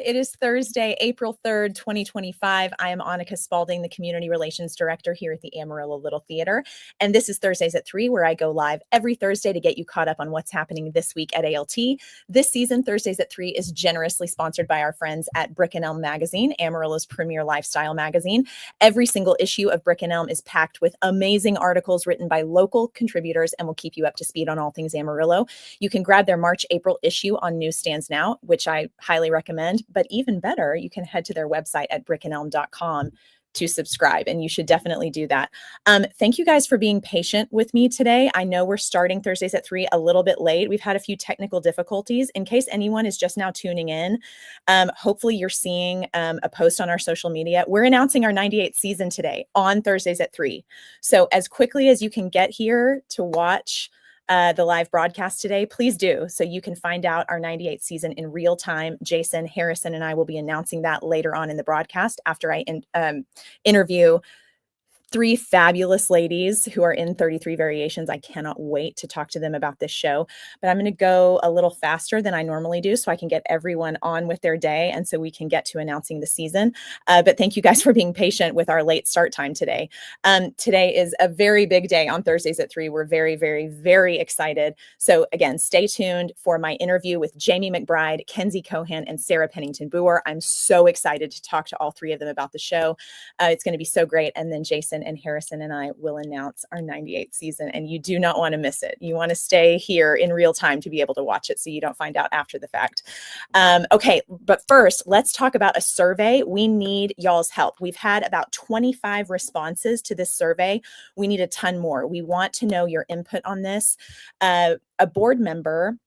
It is Thursday, April 3rd, 2025. I am Annika Spalding, the Community Relations Director here at the Amarillo Little Theater. And this is Thursdays at 3, where I go live every Thursday to get you caught up on what's happening this week at ALT. This season, Thursdays at 3 is generously sponsored by our friends at Brick and Elm Magazine, Amarillo's premier lifestyle magazine. Every single issue of Brick and Elm is packed with amazing articles written by local contributors and will keep you up to speed on all things Amarillo. You can grab their March-April issue on newsstands now, which I highly recommend. But even better, you can head to their website at brickandelm.com to subscribe, and you should definitely do that. Thank you guys for being patient with me today. I know we're starting Thursdays at 3 a little bit late. We've had a few technical difficulties. In case anyone is just now tuning in, hopefully you're seeing a post on our social media. We're announcing our 98th season today on Thursdays at 3. So as quickly as you can get here to watch the live broadcast today, please do, so you can find out our 98th season in real time. Jason, Harrison, and I will be announcing that later on in the broadcast after I interview 3 fabulous ladies who are in 33 Variations. I cannot wait to talk to them about this show, but I'm going to go a little faster than I normally do so I can get everyone on with their day and so we can get to announcing the season. But thank you guys for being patient with our late start time today. Today is a very big day on Thursdays at 3. We're very, very, very excited. So again, stay tuned for my interview with Jayme McBride, Kenzie Cohan, and Sara Pennington-Booher. I'm so excited to talk to all 3 of them about the show. It's going to be so great. And then Jason and Harrison and I will announce our 98th season, and you do not want to miss it. You want to stay here in real time to be able to watch it so you don't find out after the fact. Okay, but first, let's talk about a survey. We need y'all's help. We've had about 25 responses to this survey. We need a ton more. We want to know your input on this. A board member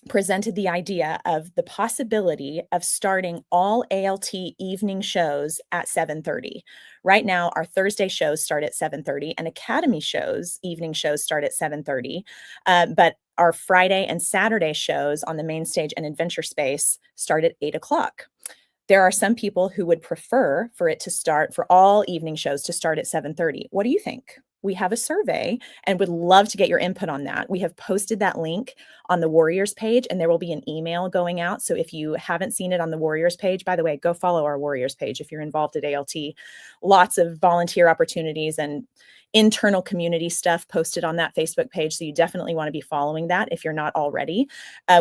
presented the idea of the possibility of starting all ALT evening shows at 7:30. Right now, our Thursday shows start at 7:30, and Academy shows, evening shows, start at 7:30. But our Friday and Saturday shows on the main stage and Adventure Space start at 8 o'clock. There are some people who would prefer for it to start, for all evening shows to start at 7:30. What do you think? We have a survey and would love to get your input on that. We have posted that link on the Warriors page, and there will be an email going out. So if you haven't seen it on the Warriors page, by the way, go follow our Warriors page if you're involved at ALT. Lots of volunteer opportunities and internal community stuff posted on that Facebook page. So you definitely want to be following that if you're not already.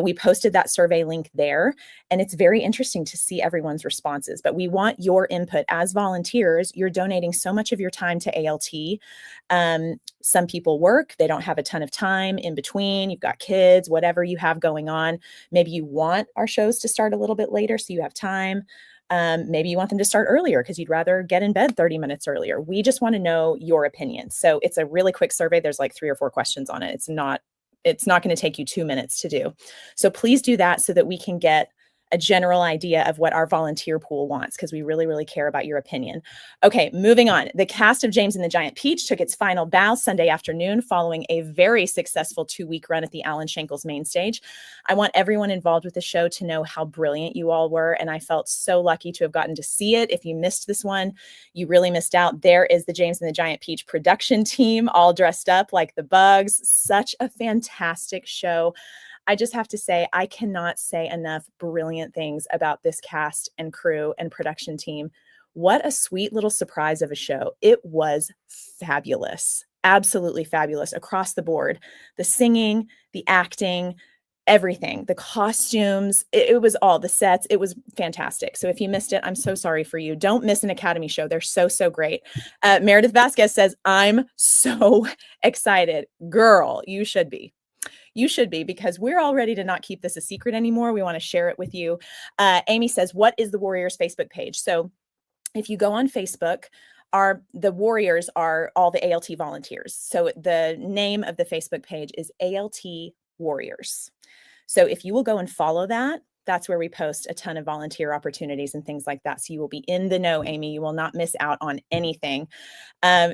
We posted that survey link there, and it's very interesting to see everyone's responses. But we want your input as volunteers. You're donating so much of your time to ALT. Some people work, they don't have a ton of time in between. You've got kids, whatever you have going on. Maybe you want our shows to start a little bit later so you have time. Maybe you want them to start earlier because you'd rather get in bed 30 minutes earlier. We just want to know your opinion. So it's a really quick survey. There's like 3 or 4 questions on it. It's not going to take you 2 minutes to do. So please do that so that we can get a general idea of what our volunteer pool wants, because we really, really care about your opinion. Okay, moving on. The cast of Jayme and the Giant Peach took its final bow Sunday afternoon following a very successful 2-week run at the Alan Shankles main stage. I want everyone involved with the show to know how brilliant you all were, and I felt so lucky to have gotten to see it. If you missed this one, you really missed out. There is the Jayme and the Giant Peach production team all dressed up like the Bugs. Such a fantastic show. I just have to say, I cannot say enough brilliant things about this cast and crew and production team. What a sweet little surprise of a show. It was fabulous, absolutely fabulous across the board. The singing, the acting, everything, the costumes, it was all the sets. It was fantastic. So if you missed it, I'm so sorry for you. Don't miss an Academy show. They're so, so great. Meredith Vasquez says, I'm so excited. Girl, you should be. You should be, because we're all ready to not keep this a secret anymore. We want to share it with you. Amy says, what is the Warriors Facebook page? So if you go on Facebook, the Warriors are all the ALT volunteers. So the name of the Facebook page is ALT Warriors. So if you will go and follow that, that's where we post a ton of volunteer opportunities and things like that. So you will be in the know, Amy. You will not miss out on anything.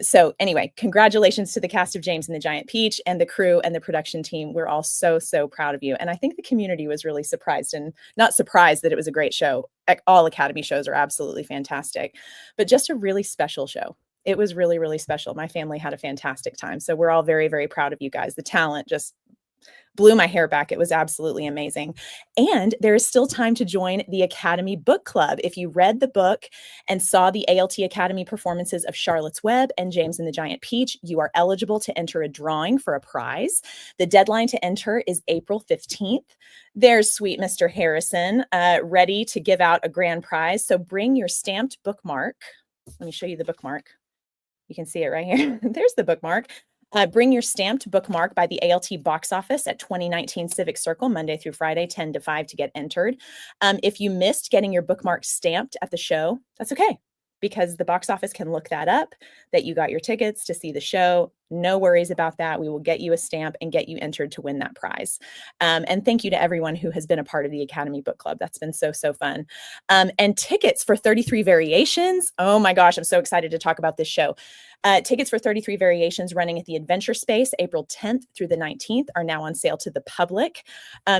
So anyway, congratulations to the cast of Jayme and the Giant Peach and the crew and the production team. We're all so, so proud of you. And I think the community was really surprised, and not surprised that it was a great show. All Academy shows are absolutely fantastic, but just a really special show. It was really, really special. My family had a fantastic time. So we're all very, very proud of you guys. The talent just blew my hair back. It was absolutely amazing. And there is still time to join the Academy Book Club. If you read the book and saw the ALT Academy performances of Charlotte's Web and James and the Giant Peach, you are eligible to enter a drawing for a prize. The deadline to enter is April 15th. There's sweet Mr. Harrison, ready to give out a grand prize. So bring your stamped bookmark. Let me show you the bookmark. You can see it right here. There's the bookmark. Bring your stamped bookmark by the ALT box office at 2019 Civic Circle, Monday through Friday, 10 to 5 to get entered. If you missed getting your bookmark stamped at the show, that's okay, because the box office can look that up, that you got your tickets to see the show. No worries about that. We will get you a stamp and get you entered to win that prize. And thank you to everyone who has been a part of the Academy Book Club. That's been so, so fun. And tickets for 33 Variations. Oh my gosh, I'm so excited to talk about this show. Tickets for 33 Variations running at the Adventure Space April 10th through the 19th are now on sale to the public.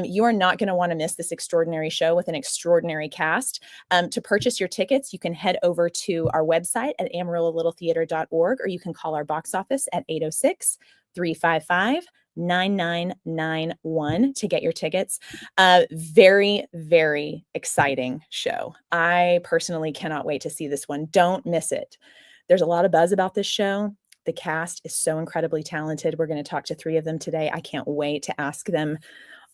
You are not going to want to miss this extraordinary show with an extraordinary cast. To purchase your tickets, you can head over to our website at amarillo.littletheater.org, or you can call our box office at 806-355-9991 to get your tickets. Very, very exciting show. I personally cannot wait to see this one. Don't miss it. There's a lot of buzz about this show. The cast is so incredibly talented. We're going to talk to 3 of them today. I can't wait to ask them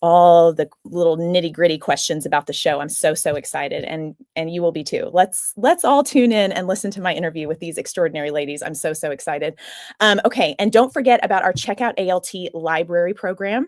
all the little nitty-gritty questions about the show. I'm so, so excited, and you will be too. Let's all tune in and listen to my interview with these extraordinary ladies. I'm so, so excited. Okay, and don't forget about our Checkout ALT library program.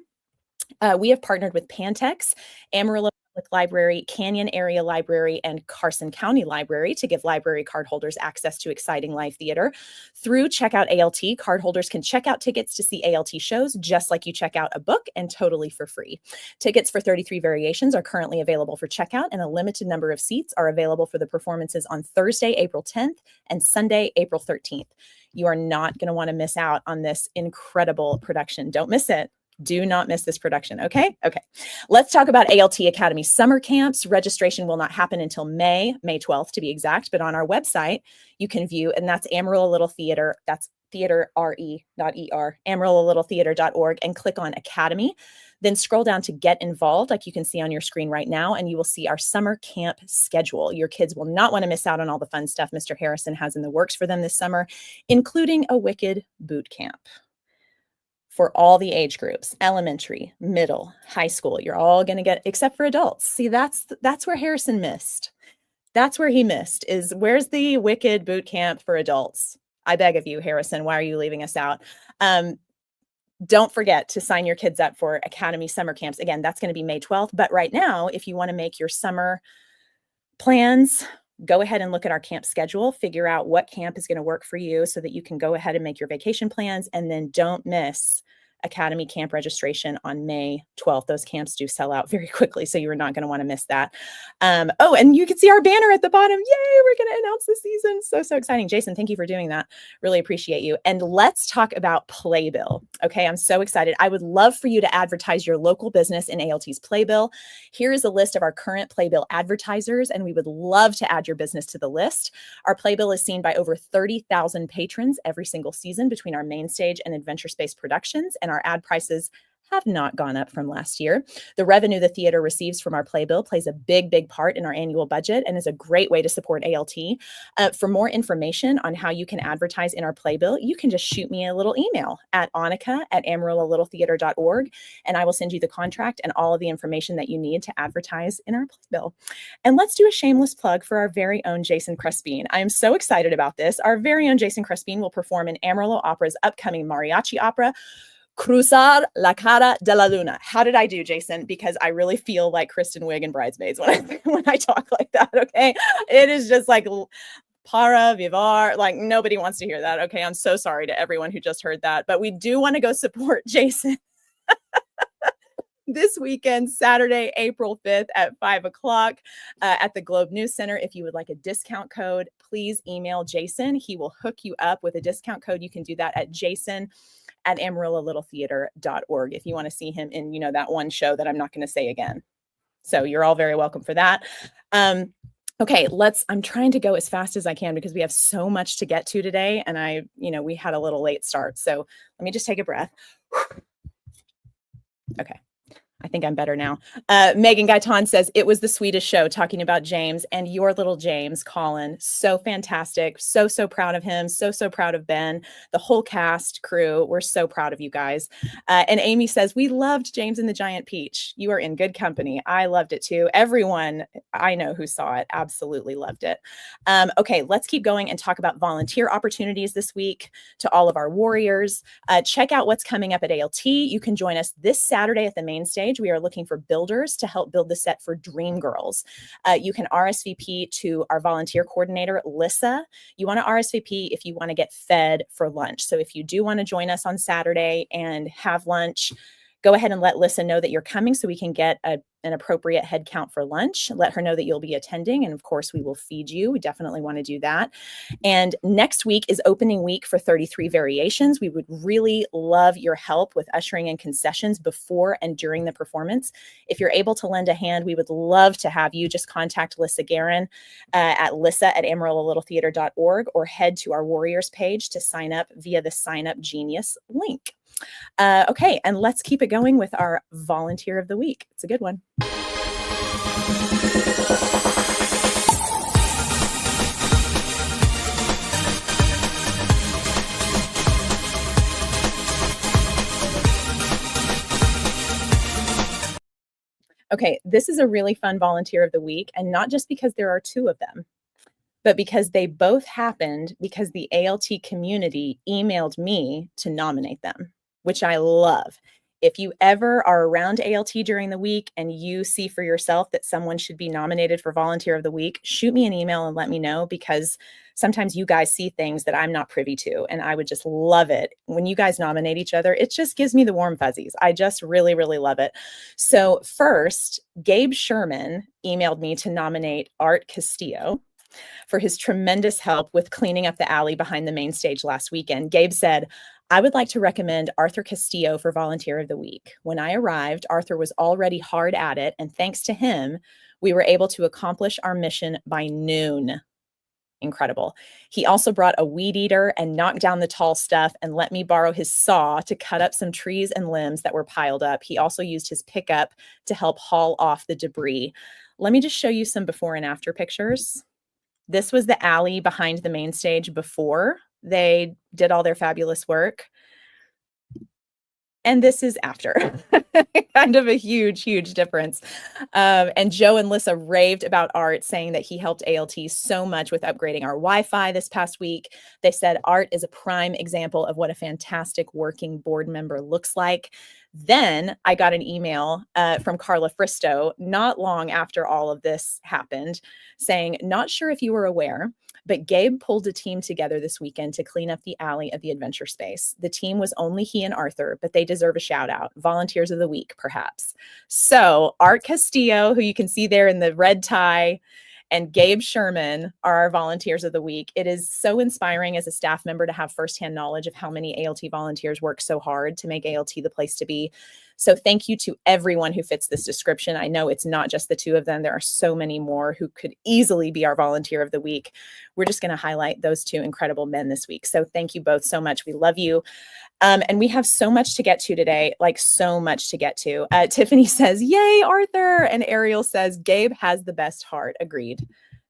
We have partnered with Pantex, Amarillo Public Library, Canyon Area Library, and Carson County Library to give library cardholders access to exciting live theater. Through Checkout ALT, cardholders can check out tickets to see ALT shows just like you check out a book, and totally for free. Tickets for 33 Variations are currently available for checkout, and a limited number of seats are available for the performances on Thursday, April 10th and Sunday, April 13th. You are not going to want to miss out on this incredible production. Don't miss it. Do not miss this production. Okay. Let's talk about ALT Academy summer camps. Registration will not happen until May 12th to be exact, but on our website, you can view, and that's Amarillo Little Theater. That's theater.er, amarillo.littletheater.org, and click on Academy. Then scroll down to get involved, like you can see on your screen right now, and you will see our summer camp schedule. Your kids will not want to miss out on all the fun stuff Mr. Harrison has in the works for them this summer, including a Wicked boot camp for all the age groups, elementary, middle, high school. You're all going to get, except for adults. See, that's where Harrison missed. That's where he missed, is where's the Wicked boot camp for adults? I beg of you, Harrison, why are you leaving us out? Don't forget to sign your kids up for Academy summer camps. Again, that's going to be May 12th. But right now, if you want to make your summer plans, go ahead and look at our camp schedule, figure out what camp is going to work for you so that you can go ahead and make your vacation plans. And then don't miss Academy camp registration on May 12th. Those camps do sell out very quickly, so you're not going to want to miss that. Oh, and you can see our banner at the bottom. Yay, we're going to announce the season. So exciting. Jason, thank you for doing that. Really appreciate you. And let's talk about Playbill. Okay, I'm so excited. I would love for you to advertise your local business in ALT's Playbill. Here is a list of our current Playbill advertisers, and we would love to add your business to the list. Our Playbill is seen by over 30,000 patrons every single season between our main stage and Adventure Space productions, and our ad prices have not gone up from last year. The revenue the theater receives from our Playbill plays a big part in our annual budget and is a great way to support ALT. For more information on how you can advertise in our Playbill, you can just shoot me a little email at Annika@amarillo.littletheater.org, and I will send you the contract and all of the information that you need to advertise in our Playbill. And let's do a shameless plug for our very own Jason Crespin. I am so excited about this. Our very own Jason Crespin will perform in Amarillo Opera's upcoming mariachi opera, Cruzar la Cara de la Luna. How did I do, Jason? Because I really feel like Kristen Wiig and Bridesmaids when I talk like that, okay? It is just like para vivar, like nobody wants to hear that, okay? I'm so sorry to everyone who just heard that, but we do want to go support Jason this weekend, Saturday, April 5th at 5 o'clock at the Globe News Center. If you would like a discount code, please email Jason. He will hook you up with a discount code. You can do that at jason@amarillo.littletheater.org if you want to see him in, that one show that I'm not going to say again. So you're all very welcome for that. Okay, I'm trying to go as fast as I can because we have so much to get to today. And we had a little late start. So let me just take a breath. Okay. I think I'm better now. Megan Gaitan says, it was the sweetest show talking about James and your little James, Colin. So fantastic. So, so proud of him. So, so proud of Ben. The whole cast, crew. We're so proud of you guys. And Amy says, we loved James and the Giant Peach. You are in good company. I loved it too. Everyone I know who saw it absolutely loved it. Okay, let's keep going and talk about volunteer opportunities this week to all of our warriors. Check out what's coming up at ALT. You can join us this Saturday at the main stage. We are looking for builders to help build the set for Dream Girls. You can RSVP to our volunteer coordinator, Lissa. You want to RSVP if you want to get fed for lunch. So if you do want to join us on Saturday and have lunch, go ahead and let Lissa know that you're coming so we can get an appropriate head count for lunch. Let her know that you'll be attending. And of course, we will feed you. We definitely want to do that. And next week is opening week for 33 Variations. We would really love your help with ushering in concessions before and during the performance. If you're able to lend a hand, we would love to have you. Just contact Lissa Guerin at lissa@amarillallittletheater.org or head to our Warriors page to sign up via the Sign Up Genius link. Okay, and let's keep it going with our volunteer of the week. It's a good one. Okay, this is a really fun volunteer of the week, and not just because there are two of them, but because they both happened because the ALT community emailed me to nominate them, which I love. If you ever are around ALT during the week and you see for yourself that someone should be nominated for Volunteer of the Week, shoot me an email and let me know, because sometimes you guys see things that I'm not privy to, and I would just love it. When you guys nominate each other, it just gives me the warm fuzzies. I just really, really love it. So first, Gabe Sherman emailed me to nominate Art Castillo for his tremendous help with cleaning up the alley behind the main stage last weekend. Gabe said, I would like to recommend Arthur Castillo for Volunteer of the Week. When I arrived, Arthur was already hard at it, and thanks to him, we were able to accomplish our mission by noon. Incredible. He also brought a weed eater and knocked down the tall stuff and let me borrow his saw to cut up some trees and limbs that were piled up. He also used his pickup to help haul off the debris. Let me just show you some before and after pictures. This was the alley behind the main stage before they did all their fabulous work. And this is after. Kind of a huge, huge difference. And Joe and Lissa raved about Art, saying that he helped ALT so much with upgrading our Wi-Fi this past week. They said Art is a prime example of what a fantastic working board member looks like. Then I got an email from Carla Fristo not long after all of this happened, saying, not sure if you were aware, but Gabe pulled a team together this weekend to clean up the alley of the adventure space. The team was only he and Arthur, but they deserve a shout out. Volunteers of the week, perhaps. So Art Castillo, who you can see there in the red tie, and Gabe Sherman are our volunteers of the week. It is so inspiring as a staff member to have firsthand knowledge of how many ALT volunteers work so hard to make ALT the place to be. So thank you to everyone who fits this description. I know it's not just the two of them. There are so many more who could easily be our volunteer of the week. We're just going to highlight those two incredible men this week. So thank you both so much. We love you. And we have so much to get to today, like so much to get to. Tiffany says, yay, Arthur. And Ariel says, Gabe has the best heart. Agreed.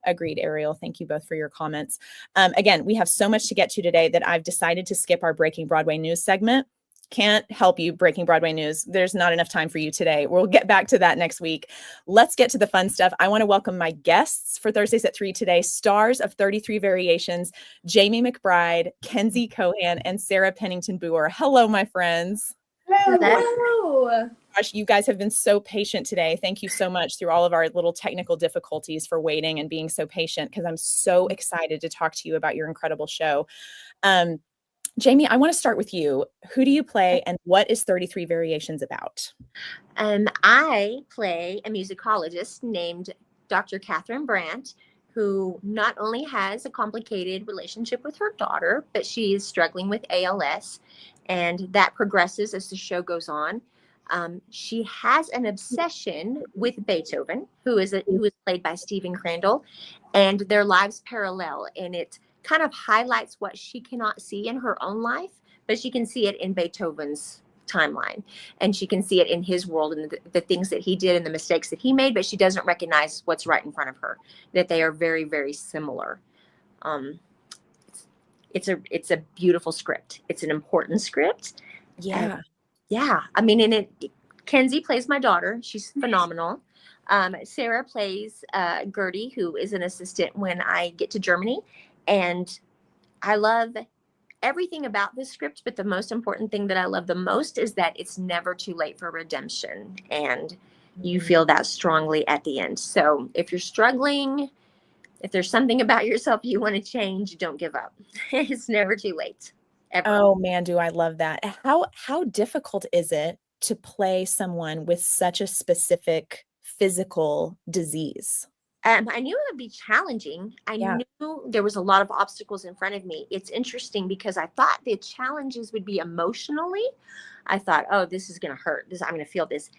Agreed, Ariel. Thank you both for your comments. Again, we have so much to get to today that I've decided to skip our Breaking Broadway News segment. Can't help you, Breaking Broadway News. There's not enough time for you today. We'll get back to that next week. Let's get to the fun stuff. I want to welcome my guests for Thursdays at 3 today, stars of 33 Variations, Jayme McBride, Kenzie Cohan, and Sara Pennington-Booher. Hello, my friends. Hello. Gosh, you guys have been so patient today. Thank you so much through all of our little technical difficulties for waiting and being so patient, because I'm so excited to talk to you about your incredible show. Jayme, I want to start with you. Who do you play and what is 33 Variations about? I play a musicologist named Dr. Catherine Brandt, who not only has a complicated relationship with her daughter, but she is struggling with ALS, and that progresses as the show goes on. She has an obsession with Beethoven, who is played by Stephen Crandall, and their lives parallel, and it kind of highlights what she cannot see in her own life, but she can see it in Beethoven's timeline, and she can see it in his world and the things that he did and the mistakes that he made, but she doesn't recognize what's right in front of her, that they are very, very similar. It's a beautiful script. It's an important script. Yeah. Yeah. I mean, Kenzie plays my daughter. She's phenomenal. Sara plays Gertie, who is an assistant when I get to Germany. And I love everything about this script, but the most important thing that I love the most is that it's never too late for redemption. And you feel that strongly at the end. So if you're struggling, if there's something about yourself you want to change, don't give up. It's never too late. Ever. Oh man, do I love that. How difficult is it to play someone with such a specific physical disease? I knew it would be challenging. I knew there was a lot of obstacles in front of me. It's interesting because I thought the challenges would be emotionally. I thought, oh, this is going to hurt. I'm going to feel this.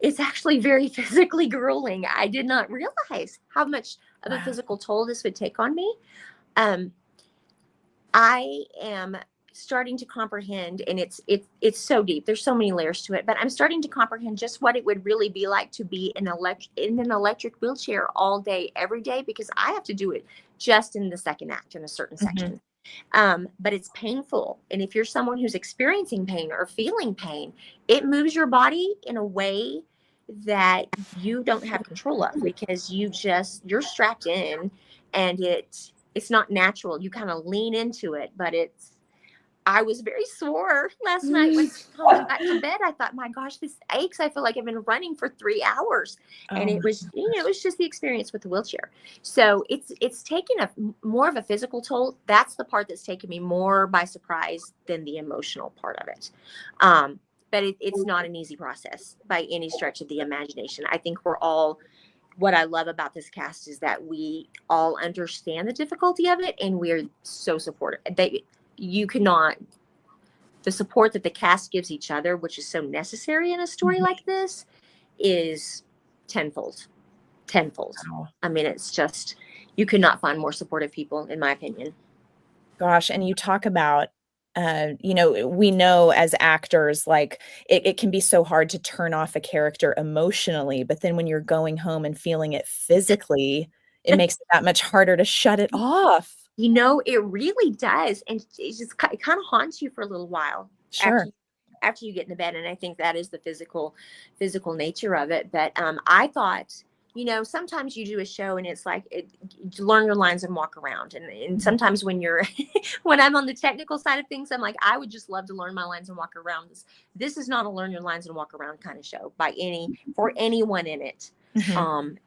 It's actually very physically grueling. I did not realize how much of a physical toll this would take on me. I am starting to comprehend, and it's so deep. There's so many layers to it, but I'm starting to comprehend just what it would really be like to be in an electric wheelchair all day, every day, because I have to do it just in the second act in a certain section. But it's painful. And if you're someone who's experiencing pain or feeling pain, it moves your body in a way that you don't have control of, because you're strapped in, and it's not natural. You kind of lean into it, but I was very sore last night when I went back to bed. I thought, my gosh, this aches. I feel like I've been running for 3 hours. And it was, it was just the experience with the wheelchair. So it's taken more of a physical toll. That's the part that's taken me more by surprise than the emotional part of it. But it's not an easy process by any stretch of the imagination. I think what I love about this cast is that we all understand the difficulty of it, and we're so supportive. The support that the cast gives each other, which is so necessary in a story like this, is tenfold. Wow. I mean, it's just, you could not find more supportive people, in my opinion. Gosh, and you talk about, we know as actors, like it can be so hard to turn off a character emotionally, but then when you're going home and feeling it physically, it makes it that much harder to shut it off. It really does. And it kind of haunts you for a little while. Sure. After you get into bed. And I think that is the physical nature of it. But I thought, sometimes you do a show and it's like, you learn your lines and walk around. And sometimes when when I'm on the technical side of things, I'm like, I would just love to learn my lines and walk around. This is not a learn your lines and walk around kind of show for anyone in it.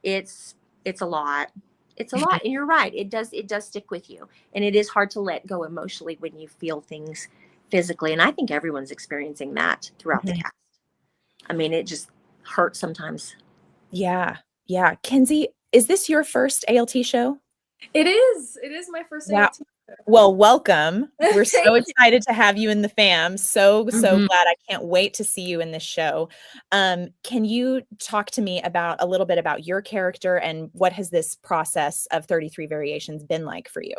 It's a lot. It's a lot. And you're right. It does stick with you. And it is hard to let go emotionally when you feel things physically. And I think everyone's experiencing that throughout the cast. I mean, it just hurts sometimes. Yeah. Yeah. Kenzie, is this your first ALT show? It is. It is my first ALT show. Well, welcome. We're so excited to have you in the fam. So glad. I can't wait to see you in this show. Can you talk to me a little bit about your character and what has this process of 33 Variations been like for you?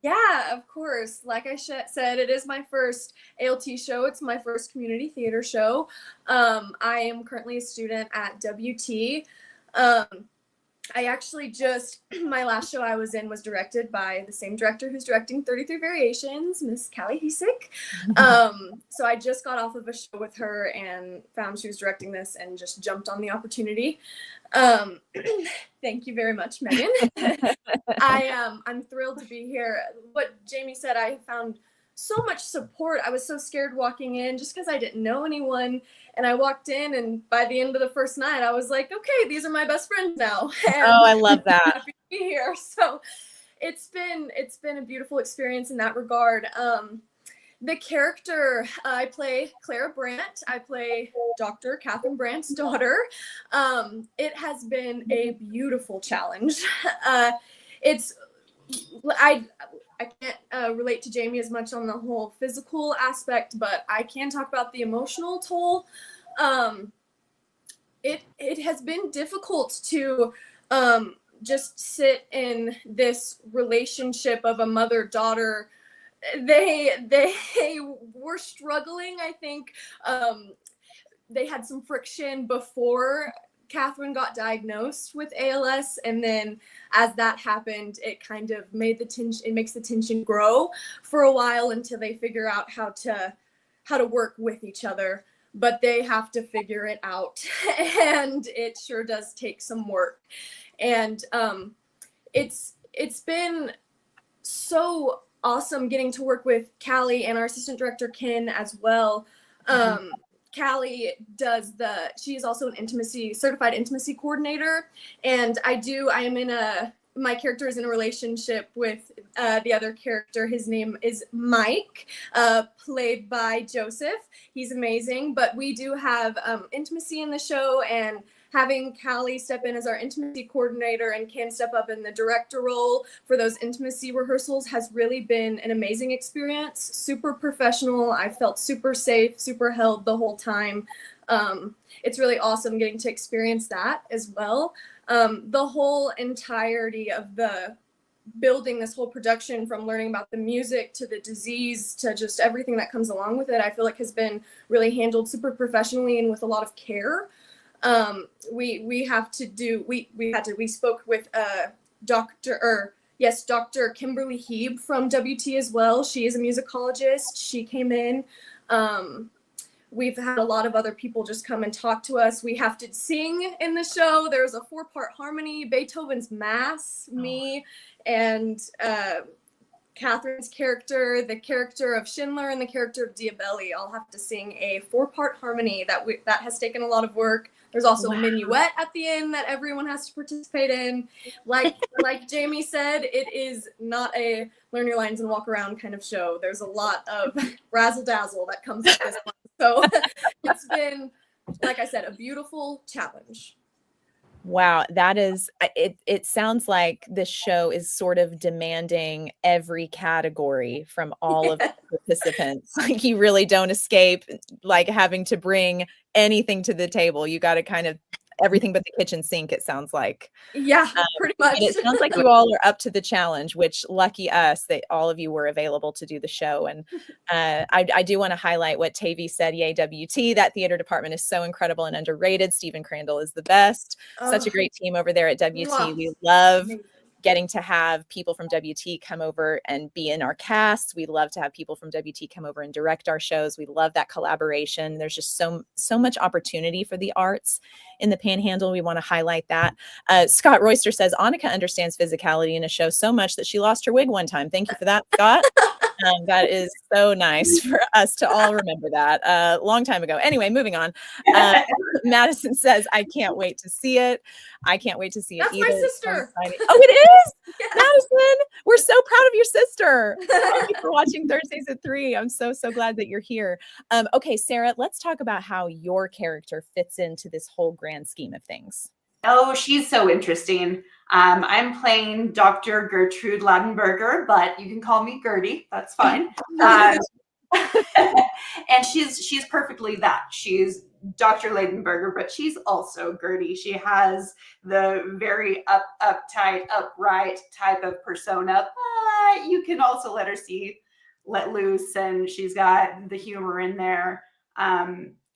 Yeah, of course. Like I said, it is my first ALT show. It's my first community theater show. I am currently a student at WT. I actually my last show I was in was directed by the same director who's directing 33 Variations, Miss Callie Hiesick. So I just got off of a show with her and found she was directing this and just jumped on the opportunity. Thank you very much, Megan. I'm thrilled to be here. What Jayme said, I found so much support. I was so scared walking in just because I didn't know anyone. And I walked in, and by the end of the first night, I was like, okay, these are my best friends now. And I love that. I'm happy to be here. So it's been a beautiful experience in that regard. The character, I play Clara Brandt. I play Dr. Catherine Brandt's daughter. It has been a beautiful challenge. I can't relate to Jayme as much on the whole physical aspect, but I can talk about the emotional toll. It has been difficult to just sit in this relationship of a mother-daughter they were struggling. I think they had some friction before Catherine got diagnosed with ALS, and then as that happened, it kind of made the tension. It makes the tension grow for a while until they figure out how to work with each other. But they have to figure it out, and it sure does take some work. And it's been so awesome getting to work with Callie and our assistant director Ken as well. Callie she is also an certified intimacy coordinator, and my character is in a relationship with the other character. His name is Mike, played by Joseph. He's amazing, but we do have intimacy in the show, and having Callie step in as our intimacy coordinator and Ken step up in the director role for those intimacy rehearsals has really been an amazing experience. Super professional. I felt super safe, super held the whole time. It's really awesome getting to experience that as well. The whole entirety of the building this whole production, from learning about the music to the disease to just everything that comes along with it, I feel like has been really handled super professionally and with a lot of care. We spoke with Dr. Kimberly Heeb from WT as well. She is a musicologist. She came in. We've had a lot of other people just come and talk to us. We have to sing in the show. There's a 4-part harmony, Beethoven's Mass, me, and Catherine's character, the character of Schindler, and the character of Diabelli all have to sing a 4-part harmony that has taken a lot of work. There's also a minuet at the end that everyone has to participate in. Like Jayme said, it is not a learn your lines and walk around kind of show. There's a lot of razzle dazzle that comes with this one. So it's been, like I said, a beautiful challenge. Wow, that is it sounds like this show is sort of demanding every category from all of the participants. Like, you really don't escape like having to bring anything to the table. You got to kind of everything but the kitchen sink, it sounds like. Yeah, pretty much. And it sounds like you all are up to the challenge, which lucky us that all of you were available to do the show. And I do want to highlight what Tavy said. Yay, WT. That theater department is so incredible and underrated. Stephen Crandall is the best. Such a great team over there at WT. We love getting to have people from WT come over and be in our cast. We love to have people from WT come over and direct our shows. We love that collaboration. There's just so much opportunity for the arts in the Panhandle. We want to highlight that. Scott Royster says, Annika understands physicality in a show so much that she lost her wig one time. Thank you for that, Scott. That is so nice for us to all remember that a long time ago. Anyway, moving on. Madison says, I can't wait to see it. I can't wait to see it either. That's my sister. Oh, it is? Yeah. Madison, we're so proud of your sister. Thank you for watching Thursdays at 3. I'm so glad that you're here. Okay, Sara, let's talk about how your character fits into this whole grand scheme of things. Oh, she's so interesting. I'm playing Dr. Gertrude Ladenberger, but you can call me Gertie. That's fine. And she's perfectly that. She's Dr. Ladenberger, but she's also Gertie. She has the very uptight, upright type of persona. But you can also let loose, and she's got the humor in there.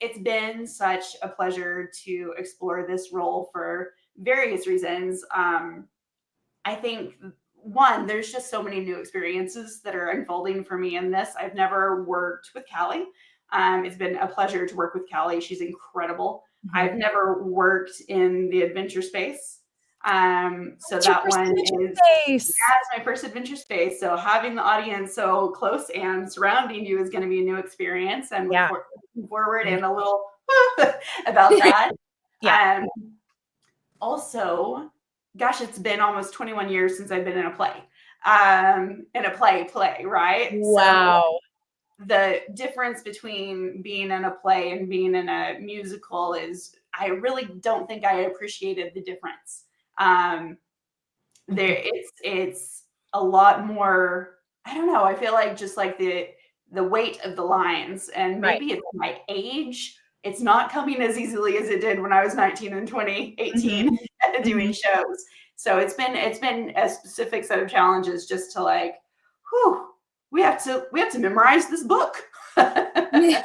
It's been such a pleasure to explore this role for various reasons. I think, one, there's just so many new experiences that are unfolding for me in this. I've never worked with Callie. It's been a pleasure to work with Callie. She's incredible. Mm-hmm. I've never worked in the adventure space. So that one is my first adventure space. So having the audience so close and surrounding you is going to be a new experience, and looking forward and a little about that. Also, gosh, it's been almost 21 years since I've been in a play, right? Wow. So the difference between being in a play and being in a musical is, I really don't think I appreciated the difference. It's a lot more, I don't know, I feel like just like the weight of the lines, and maybe it's my age, it's not coming as easily as it did when I was 19 and 18 doing shows. So it's been a specific set of challenges just to like, we have to memorize this book. Yeah.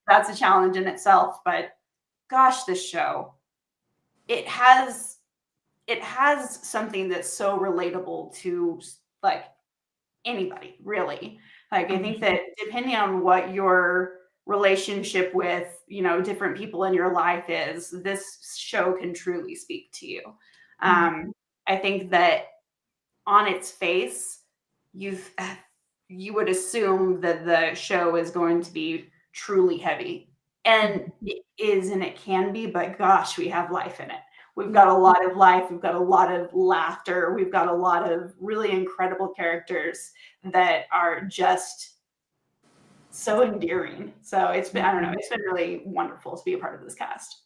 That's a challenge in itself. But gosh, this show, it has something that's so relatable to like anybody, really. Like, I think that depending on what your relationship with, different people in your life is, this show can truly speak to you. I think that on its face, you would assume that the show is going to be truly heavy, and it is, and it can be, but gosh, we have life in it. We've got a lot of life. We've got a lot of laughter. We've got a lot of really incredible characters that are just so endearing. So it's been, I don't know, it's been really wonderful to be a part of this cast.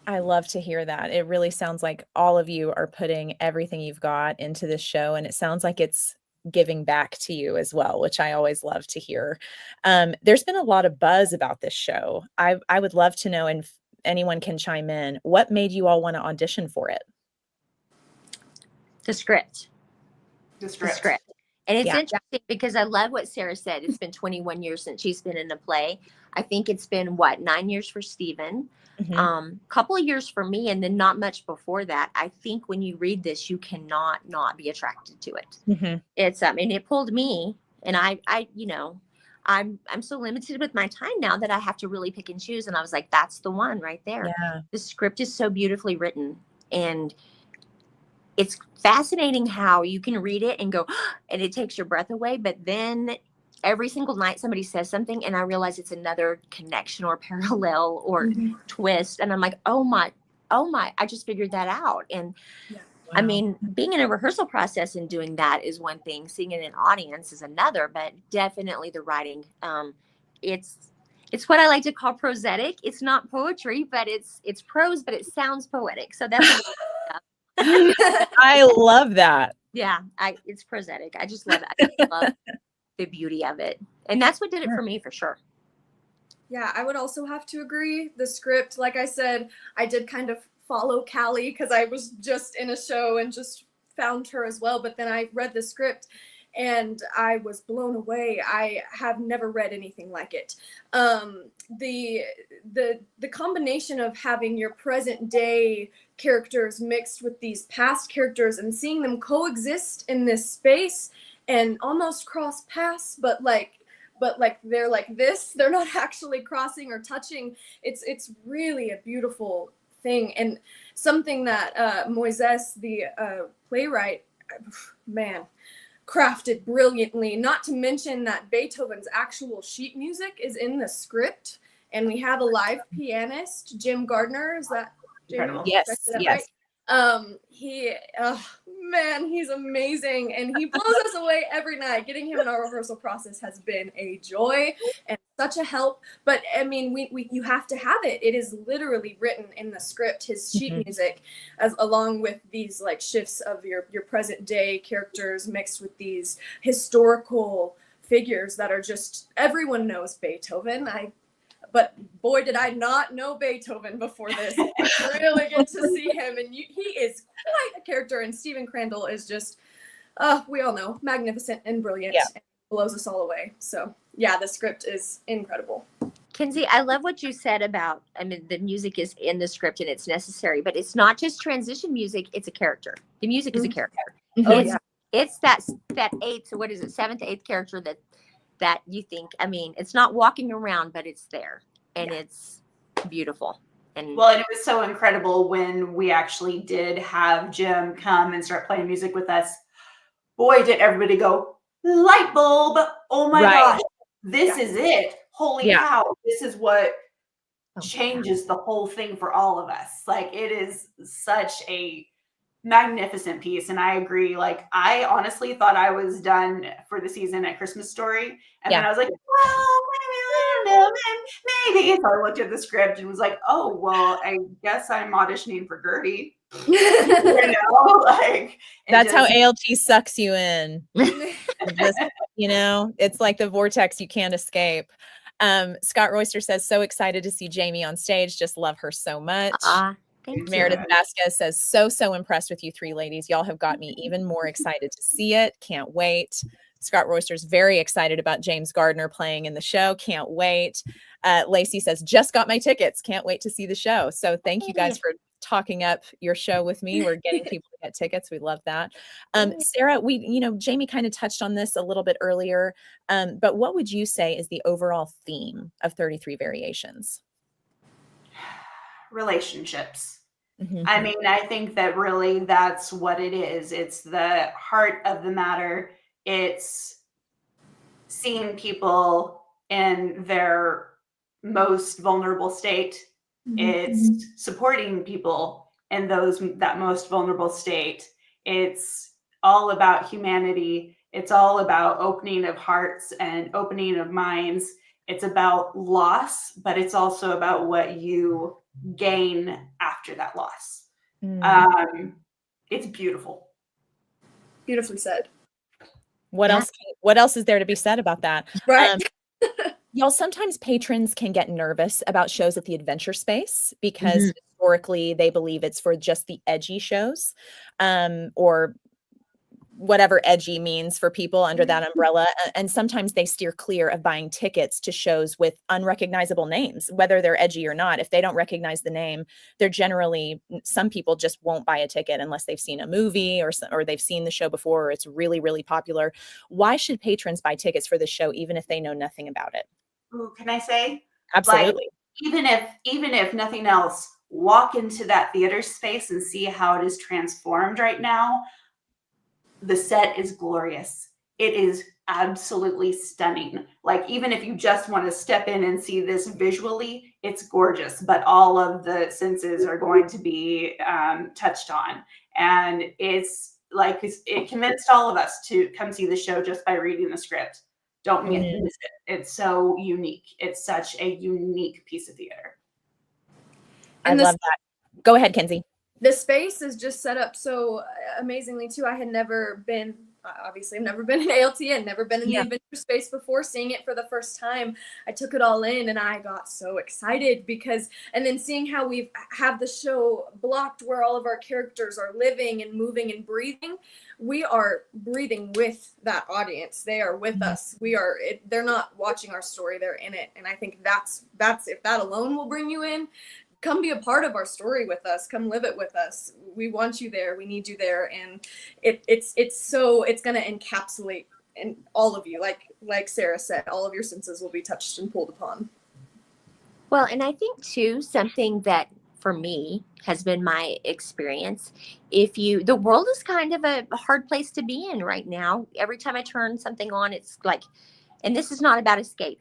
I love to hear that. It really sounds like all of you are putting everything you've got into this show, and it sounds like it's giving back to you as well, which I always love to hear. There's been a lot of buzz about this show. I would love to know, and if anyone can chime in, what made you all want to audition for it? The script. The script. And it's interesting because I love what Sara said. It's been 21 years since she's been in a play. I think it's been 9 years for Steven, couple of years for me, and then not much before that. I think when you read this, you cannot not be attracted to it. It's and it pulled me, and I'm so limited with my time now that I have to really pick and choose. And I was like, that's the one right there. Yeah. The script is so beautifully written, and it's fascinating how you can read it and go, and it takes your breath away. But then every single night somebody says something and I realize it's another connection or parallel or twist. And I'm like, oh my, I just figured that out. And I mean, being in a rehearsal process and doing that is one thing. Seeing it in an audience is another, but definitely the writing. It's what I like to call prosthetic. It's not poetry, but it's prose, but it sounds poetic. So that's I love that. Yeah, it's prosthetic. I just love it. I love the beauty of it. And that's what did it for me, for sure. Yeah, I would also have to agree. The script, like I said, I did kind of follow Callie because I was just in a show and just found her as well. But then I read the script and I was blown away. I have never read anything like it. The combination of having your present day characters mixed with these past characters and seeing them coexist in this space and almost cross paths, but like they're like this, they're not actually crossing or touching. It's really a beautiful thing, and something that Moises, the playwright, man, crafted brilliantly. Not to mention that Beethoven's actual sheet music is in the script, and we have a live pianist, Jim Gardner. Is that Jayme? Yes, yes. Right? He's amazing, and he blows us away every night. Getting him in our rehearsal process has been a joy and such a help. But I mean, you have to have it. It is literally written in the script, his sheet music, along with these like shifts of your present day characters mixed with these historical figures that are just, everyone knows Beethoven. But boy, did I not know Beethoven before this. I really get to see him, and he is quite a character. And Stephen Crandall is just, we all know, magnificent and brilliant, and blows us all away. So yeah, the script is incredible. Kenzie, I love what you said about, I mean, the music is in the script and it's necessary, but it's not just transition music, it's a character. The music is a character. It's that seventh, eighth character that you think, I mean, it's not walking around, but it's there, and it's beautiful. And it was so incredible when we actually did have Jim come and start playing music with us. Boy, did everybody go, light bulb. Oh my gosh, this is it. Holy cow. This is what changes the whole thing for all of us. Like, it is such a magnificent piece. And I agree. Like, I honestly thought I was done for the season at Christmas Story. And then I was like, well, I don't know, maybe. So I looked at the script and was like, oh, well, I guess I'm auditioning for Gertie. That's how ALT sucks you in. It's like the vortex you can't escape. Scott Royster says, so excited to see Jayme on stage. Just love her so much. Thank Meredith you. Vasquez says, so impressed with you three ladies. Y'all have got me even more excited to see it. Can't wait. Scott Royster's very excited about James Gardner playing in the show. Can't wait. Lacey says, just got my tickets. Can't wait to see the show. So thank you guys for talking up your show with me. We're getting people to get tickets. We love that. Sara, Jayme kind of touched on this a little bit earlier, but what would you say is the overall theme of 33 Variations? Relationships. Mm-hmm. I mean, I think that really that's what it is. It's the heart of the matter. It's seeing people in their most vulnerable state. It's supporting people in that most vulnerable state. It's all about humanity. It's all about opening of hearts and opening of minds. It's about loss, but it's also about what you gain after that loss. It's beautiful. Beautifully said. What else is there to be said about that? Right. Y'all, sometimes patrons can get nervous about shows at the Adventure Space because historically they believe it's for just the edgy shows, or whatever edgy means for people under that umbrella. And sometimes they steer clear of buying tickets to shows with unrecognizable names, whether they're edgy or not. If they don't recognize the name, some people just won't buy a ticket unless they've seen a movie or they've seen the show before, or it's really, really popular. Why should patrons buy tickets for the show, even if they know nothing about it? Ooh, can I say? Absolutely. Like, even if nothing else, walk into that theater space and see how it is transformed right now. The set is glorious. It is absolutely stunning. Like, even if you just want to step in and see this visually, it's gorgeous, but all of the senses are going to be touched on. And it's like, it convinced all of us to come see the show just by reading the script. Don't miss it. It's so unique. It's such a unique piece of theater. I love that. Go ahead, Kenzie. The space is just set up so amazingly too. I had never been, obviously I've never been in ALT and never been in the Adventure Space before. Seeing it for the first time, I took it all in and I got so excited and then seeing how we have the show blocked where all of our characters are living and moving and breathing. We are breathing with that audience. They are with us. They're not watching our story, they're in it. And I think that's if that alone will bring you in, come be a part of our story with us. Come live it with us. We want you there. We need you there. And it's going to encapsulate in all of you. Like Sara said, all of your senses will be touched and pulled upon. Well, and I think too, something that for me has been my experience. The world is kind of a hard place to be in right now. Every time I turn something on, it's like, and this is not about escape.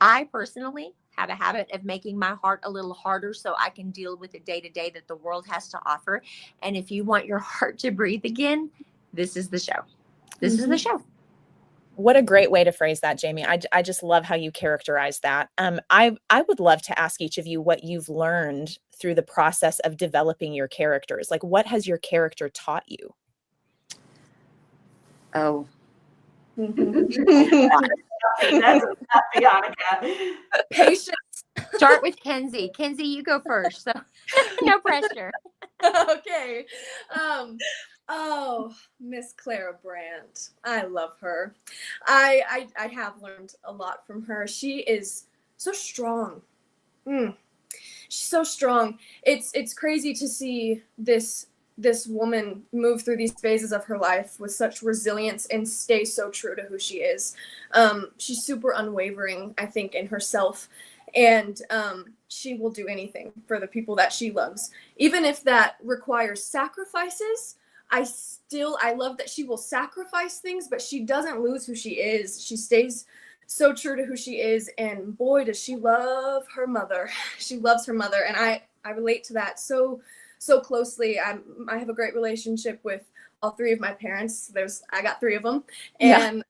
I personally have a habit of making my heart a little harder so I can deal with the day-to-day that the world has to offer. And if you want your heart to breathe again, this is the show. This is the show. What a great way to phrase that, Jayme. I just love how you characterize that. I would love to ask each of you what you've learned through the process of developing your characters. Like, what has your character taught you? Oh. That's Annika. Patience. Start with Kenzie. Kenzie, you go first. So no pressure. Okay. Miss Clara Brandt. I love her. I have learned a lot from her. She is so strong. She's so strong. It's crazy to see this woman move through these phases of her life with such resilience and stay so true to who she is. She's super unwavering, I think, in herself. And she will do anything for the people that she loves. Even if that requires sacrifices, I love that she will sacrifice things, but she doesn't lose who she is. She stays so true to who she is. And boy, does she love her mother. She loves her mother. And I relate to that so closely. I have a great relationship with all three of my parents. I got three of them, and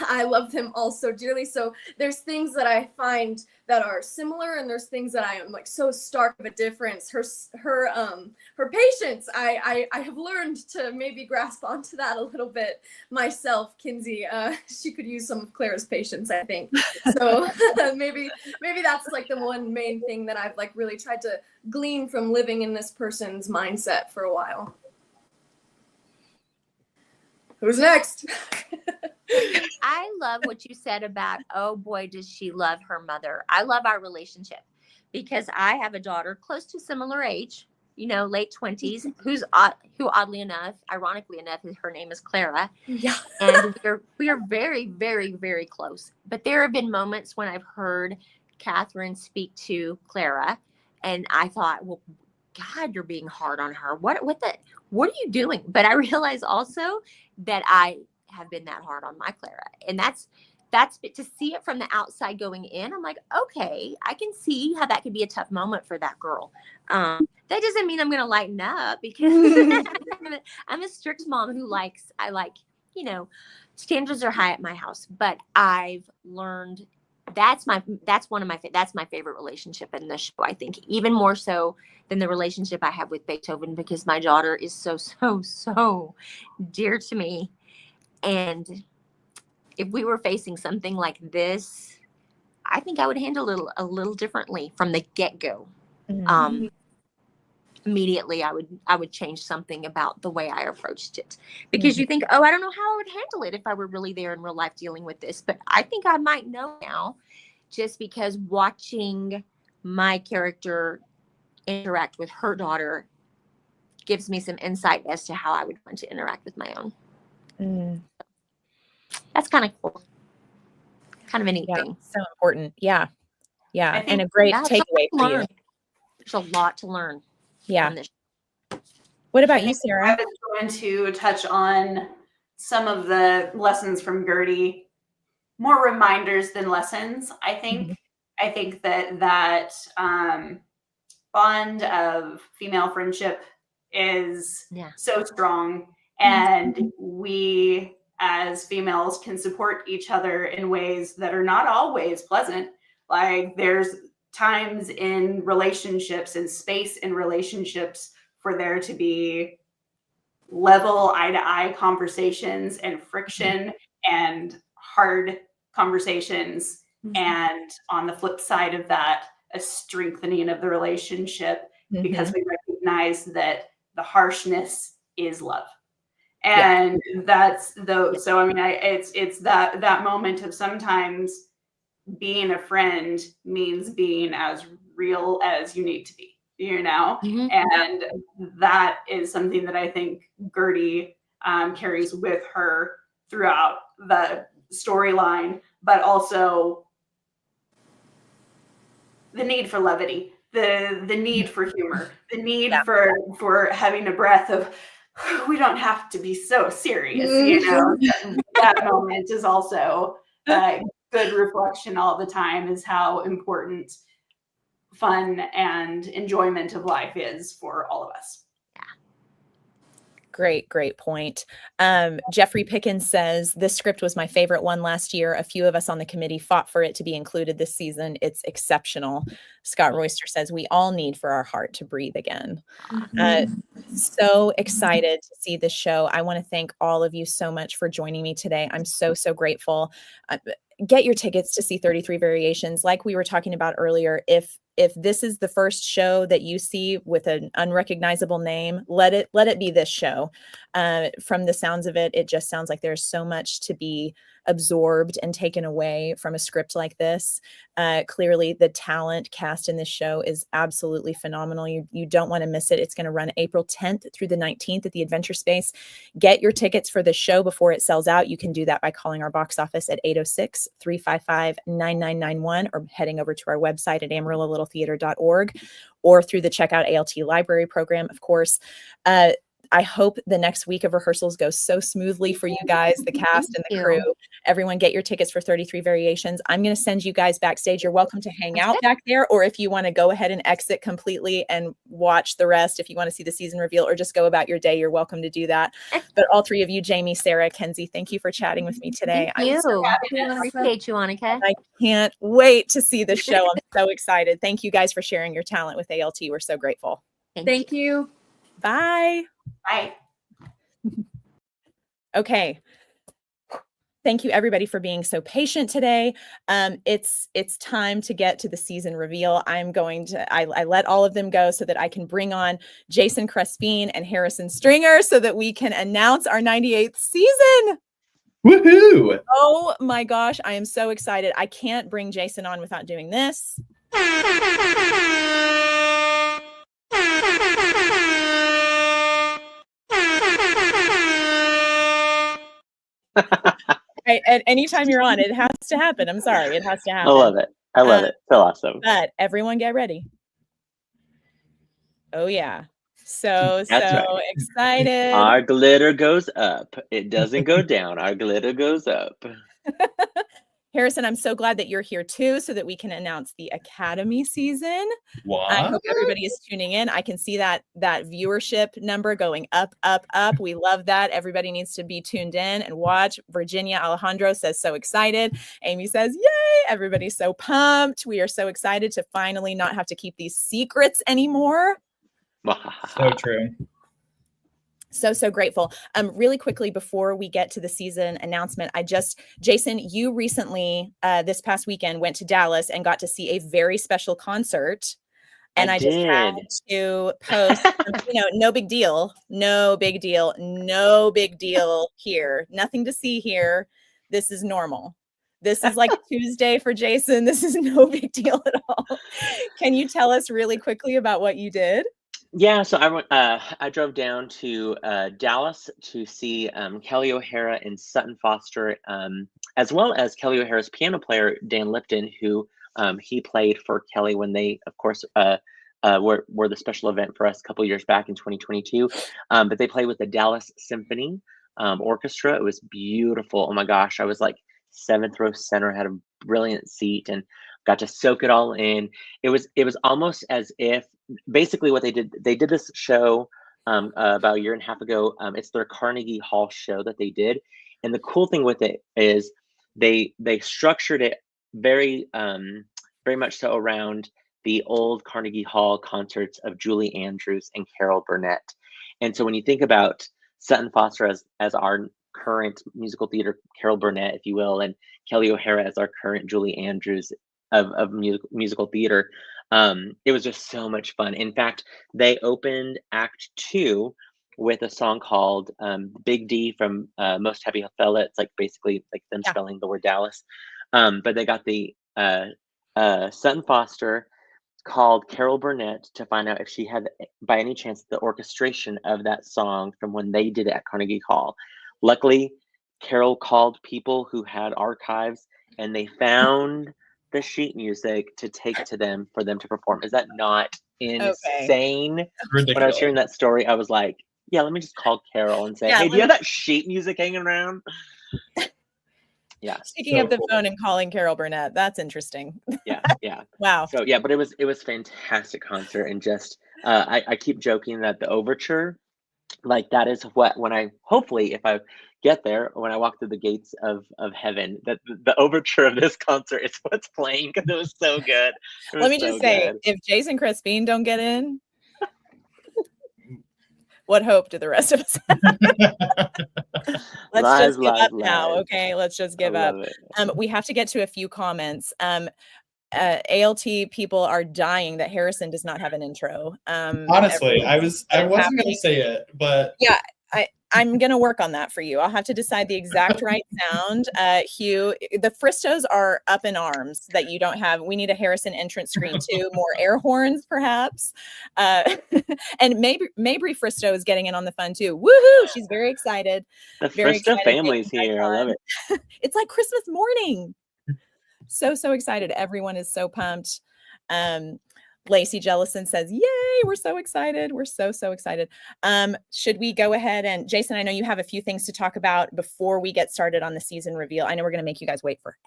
I love them all so dearly. So there's things that I find that are similar, and there's things that I am like so stark of a difference. Her patience, I have learned to maybe grasp onto that a little bit myself. Kenzie, she could use some of Clara's patience, I think. So maybe that's like the one main thing that I've like really tried to glean from living in this person's mindset for a while. Who's next? I love what you said about, oh boy, does she love her mother. I love our relationship because I have a daughter close to similar age, late 20s, who oddly enough, ironically enough, her name is Clara. Yeah. And we are very, very, very close. But there have been moments when I've heard Catherine speak to Clara, and I thought, well, God, you're being hard on her. What are you doing? But I realize also that I have been that hard on my Clara, and that's to see it from the outside going in. I'm like, okay, I can see how that could be a tough moment for that girl. That doesn't mean I'm going to lighten up because I'm a strict mom who I like, standards are high at my house, but I've learned that's my favorite relationship in the show. I think even more so than the relationship I have with Beethoven, because my daughter is so dear to me. And if we were facing something like this, I think I would handle it a little differently from the get-go. Mm-hmm. Immediately I would change something about the way I approached it, because you think, oh, I don't know how I would handle it if I were really there in real life dealing with this. But I think I might know now, just because watching my character interact with her daughter gives me some insight as to how I would want to interact with my own. That's kind of cool. Kind of a neat thing. So important. Yeah. And a great takeaway for you. There's a lot to learn. Yeah. What about you, Sarah? I was going to touch on some of the lessons from Gertie, more reminders than lessons. I think that bond of female friendship is so strong, and we as females can support each other in ways that are not always pleasant. Like, there's times in relationships and space in relationships for there to be level eye-to-eye conversations and friction and hard conversations. And on the flip side of that, a strengthening of the relationship, because we recognize that the harshness is love. And that's so I mean, it's that moment of sometimes being a friend means being as real as you need to be, and that is something that I think Gertie carries with her throughout the storyline, but also the need for levity, the need for humor, the need for having a breath of, we don't have to be so serious, that moment is also good reflection all the time, is how important fun and enjoyment of life is for all of us. Great point. Jeffrey Pickens says, this script was my favorite one last year. A few of us on the committee fought for it to be included this season. It's exceptional. Scott Royster says, we all need for our heart to breathe again. So excited to see this show. I want to thank all of you so much for joining me today. I'm so grateful. Get your tickets to see 33 Variations. Like we were talking about earlier, if this is the first show that you see with an unrecognizable name, let it be this show. From the sounds of it, it just sounds like there's so much to be absorbed and taken away from a script like this. Clearly, the talent cast in this show is absolutely phenomenal. You don't want to miss it. It's going to run April 10th through the 19th at the Adventure Space. Get your tickets for the show before it sells out. You can do that by calling our box office at 806-355-9991 or heading over to our website at AmarilloLittleTheater.org or through the Checkout ALT Library program, of course. I hope the next week of rehearsals goes so smoothly for you guys, the cast and the crew. Everyone, get your tickets for 33 Variations. I'm going to send you guys backstage. You're welcome to hang out back there, or if you want to go ahead and exit completely and watch the rest, if you want to see the season reveal or just go about your day, you're welcome to do that. But all three of you, Jayme, Sarah, Kenzie, thank you for chatting with me today. Thank you. Appreciate you, Annika. I can't wait to see the show. I'm so excited. Thank you guys for sharing your talent with ALT. We're so grateful. Thank you. Bye. Bye. Okay. Thank you everybody for being so patient today. It's time to get to the season reveal. I let all of them go so that I can bring on Jason Crespin and Harrison Stringer so that we can announce our 98th season. Woohoo! Oh my gosh, I am so excited. I can't bring Jason on without doing this. At anytime you're on, it has to happen. I'm sorry, it has to happen. I love it. I love it. So awesome. But everyone get ready. Oh yeah. So That's right. excited. Our glitter goes up. It doesn't go down. Our glitter goes up. Harrison, I'm so glad that you're here too, so that we can announce the Academy season. What? I hope everybody is tuning in. I can see that viewership number going up, up, up. We love that. Everybody needs to be tuned in and watch. Virginia Alejandro says so excited. Amy says, yay. Everybody's so pumped. We are so excited to finally not have to keep these secrets anymore. So true. So grateful. Really quickly before we get to the season announcement, Jason, you recently this past weekend went to Dallas and got to see a very special concert. And I just had to post, no big deal, no big deal, no big deal here. Nothing to see here. This is normal. This is like Tuesday for Jason. This is no big deal at all. Can you tell us really quickly about what you did? Yeah, so I drove down to Dallas to see Kelly O'Hara and Sutton Foster, as well as Kelly O'Hara's piano player, Dan Lipton, who he played for Kelly when they, of course, were the special event for us a couple years back in 2022. But they played with the Dallas Symphony Orchestra. It was beautiful. Oh my gosh, I was like 7th row center, had a brilliant seat, and got to soak it all in. It was almost as if basically what they did this show about a year and a half ago. It's their Carnegie Hall show that they did, and the cool thing with it is they structured it very much so around the old Carnegie Hall concerts of Julie Andrews and Carol Burnett. And so when you think about Sutton Foster as our current musical theater Carol Burnett, if you will, and Kelly O'Hara as our current Julie Andrews of musical theater, it was just so much fun. In fact, they opened Act 2 with a song called Big D from Most Heavy Fella. It's like basically like them spelling the word Dallas. But they got the Sutton Foster called Carol Burnett to find out if she had by any chance the orchestration of that song from when they did it at Carnegie Hall. Luckily, Carol called people who had archives and they found the sheet music to take to them for them to perform. Is that not insane? Ridiculous. When I was hearing that story, I was like, yeah, let me just call Carol and say, hey, do you have that sheet music hanging around? Yeah. Picking up the phone and calling Carol Burnett. That's interesting. Yeah. Wow. So yeah, but it was fantastic concert, and just I keep joking that the overture, like that is what when I hopefully if I get there, when I walk through the gates of heaven, that the overture of this concert is what's playing, because it was so good. Let me just say, if Jason Crispin don't get in, what hope do the rest of us have? Let's just give up now, okay? Let's just give up. We have to get to a few comments. ALT people are dying that Harrison does not have an intro. Honestly, I wasn't going to say it, but yeah, I'm going to work on that for you. I'll have to decide the exact right sound. Hugh, the Fristos are up in arms that you don't have. We need a Harrison entrance screen too, more air horns perhaps. And Mabry Fristo is getting in on the fun too. Woohoo! She's very excited. The Fristo family's here. I love it. It's like Christmas morning. So excited. Everyone is so pumped. Lacey Jellison says, yay, we're so excited. We're so excited. Should we go ahead and Jason, I know you have a few things to talk about before we get started on the season reveal. I know we're going to make you guys wait forever.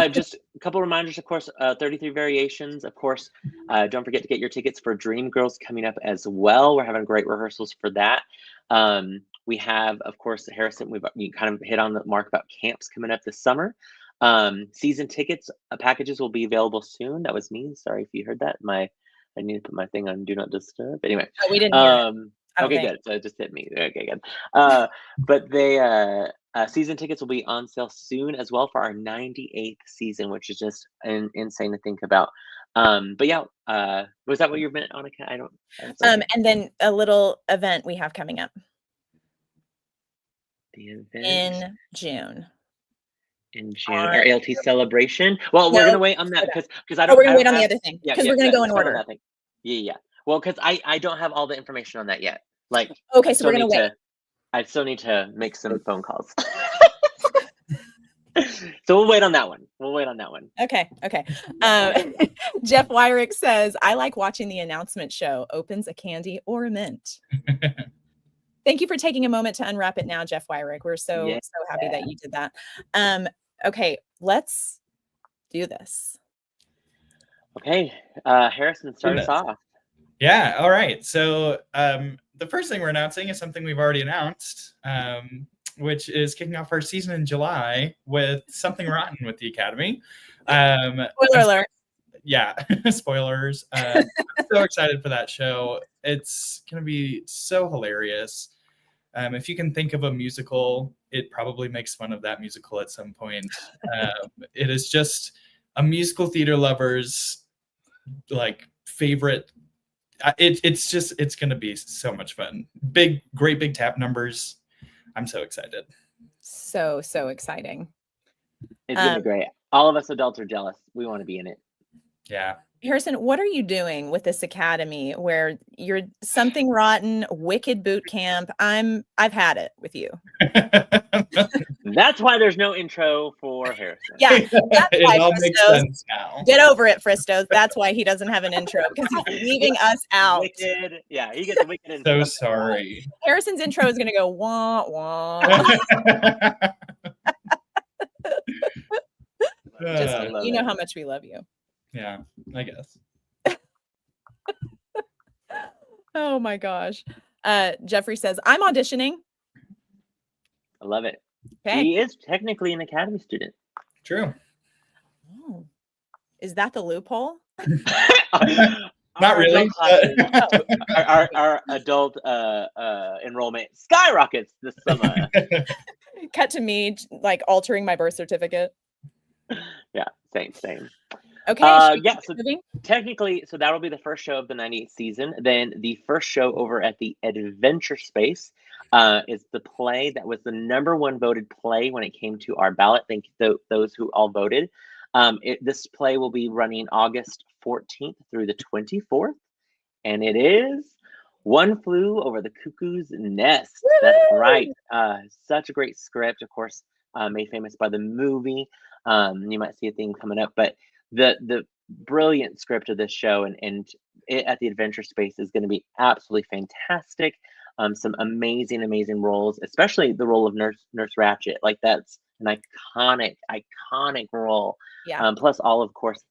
Just a couple reminders, of course, 33 Variations. Of course, don't forget to get your tickets for Dreamgirls coming up as well. We're having great rehearsals for that. We have, of course, Harrison, you kind of hit on the mark about camps coming up this summer. Season tickets packages will be available soon. That was me. Sorry if you heard that. I need to put my thing on Do Not Disturb. Anyway. Oh, we didn't hear it. Okay, good. So it just hit me. Okay, good. But they season tickets will be on sale soon as well for our 98th season, which is just insane to think about. But yeah, was that what you meant, Annika? I don't. And then a little event we have coming up. The event in June. in June, our ALT celebration. Well, No, we're gonna wait on that because I Oh, don't. we're gonna I wait don't on the have, other thing yeah, because yeah, we're gonna yeah, go in let's wait on order. that thing. Yeah, yeah. Well, because I don't have all the information on that yet. Like, Okay, I so still we're gonna need wait. to. I still need to make some phone calls. So we'll wait on that one. We'll wait on that one. Okay. Jeff Wyrick says, I like watching the announcement show. Opens a candy or a mint. Thank you for taking a moment to unwrap it now, Jeff Wyrick. We're so happy that you did that. Okay, let's do this. Okay, Harrison, start us off. Yeah, all right. So the first thing we're announcing is something we've already announced, which is kicking off our season in July with Something Rotten with the Academy. Spoiler alert. Yeah, spoilers. I'm so excited for that show. It's going to be so hilarious. If you can think of a musical, it probably makes fun of that musical at some point. It is just a musical theater lover's like favorite. It's going to be so much fun. Great big tap numbers. I'm so excited. So exciting. It's going to be great. All of us adults are jealous. We want to be in it. Yeah. Harrison, what are you doing with this academy where you're Something Rotten, Wicked Boot Camp? I've had it with you. That's why there's no intro for Harrison. Yeah, that's it why all makes sense now. Get over it, Fristos. That's why he doesn't have an intro because he's leaving us out. Wicked. Yeah, he gets a wicked So intro. sorry. Harrison's intro is going to go wah wah. Just you know how much we love you. Yeah, I guess. Oh my gosh. Jeffrey says, I'm auditioning. I love it. Okay. He is technically an Academy student. True. Oh. Is that the loophole? Not really. Our adult enrollment skyrockets this summer. Cut to me like altering my birth certificate. Yeah, same. Okay. Yeah, so technically, so that'll be the first show of the 98th season. Then the first show over at the Adventure Space is the play that was the #1 voted play when it came to our ballot. Thank you those who all voted. This play will be running August 14th through the 24th, and it is One Flew Over the Cuckoo's Nest. Woo! That's right. Such a great script, of course, made famous by the movie. You might see a theme coming up, but the brilliant script of this show and it at the Adventure Space is going to be absolutely fantastic. Some amazing roles, especially the role of Nurse Ratched. Like that's an iconic role. Yeah. Plus all, of course,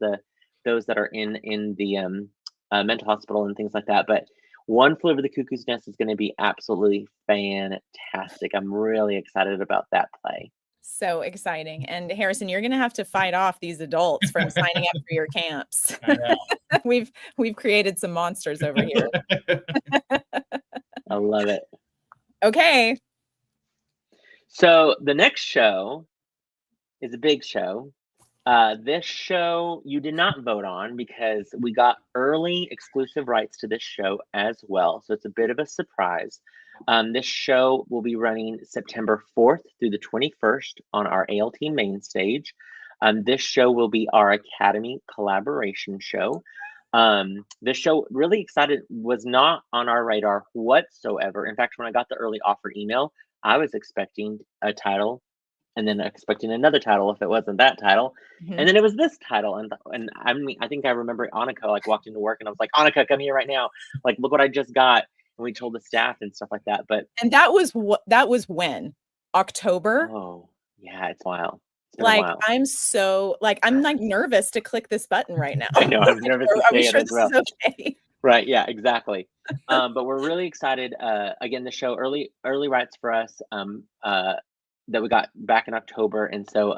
those that are in the mental hospital and things like that. But One Flew Over the Cuckoo's Nest is going to be absolutely fantastic. I'm really excited about that play. So exciting. And Harrison, you're going to have to fight off these adults from signing up for your camps. We've created some monsters over here. I love it. Okay. So the next show is a big show. This show you did not vote on because we got early exclusive rights to this show as well. So it's a bit of a surprise. This show will be running September 4th through the 21st on our ALT main stage. This show will be our Academy collaboration show. This show, really excited, was not on our radar whatsoever. In fact, when I got the early offer email, I was expecting a title and then expecting another title if it wasn't that title. Mm-hmm. And then it was this title. And I mean, I think I remember Annika like walked into work and I was like, Annika, come here right now. Like, look what I just got. And we told the staff and stuff like that. And that was when? October? Oh, yeah, it's wild. Like, I'm nervous to click this button right now. I know, I'm nervous to say it as well. This is okay? Right, yeah, exactly. But we're really excited. Again, the show early rights for us that we got back in October. And so,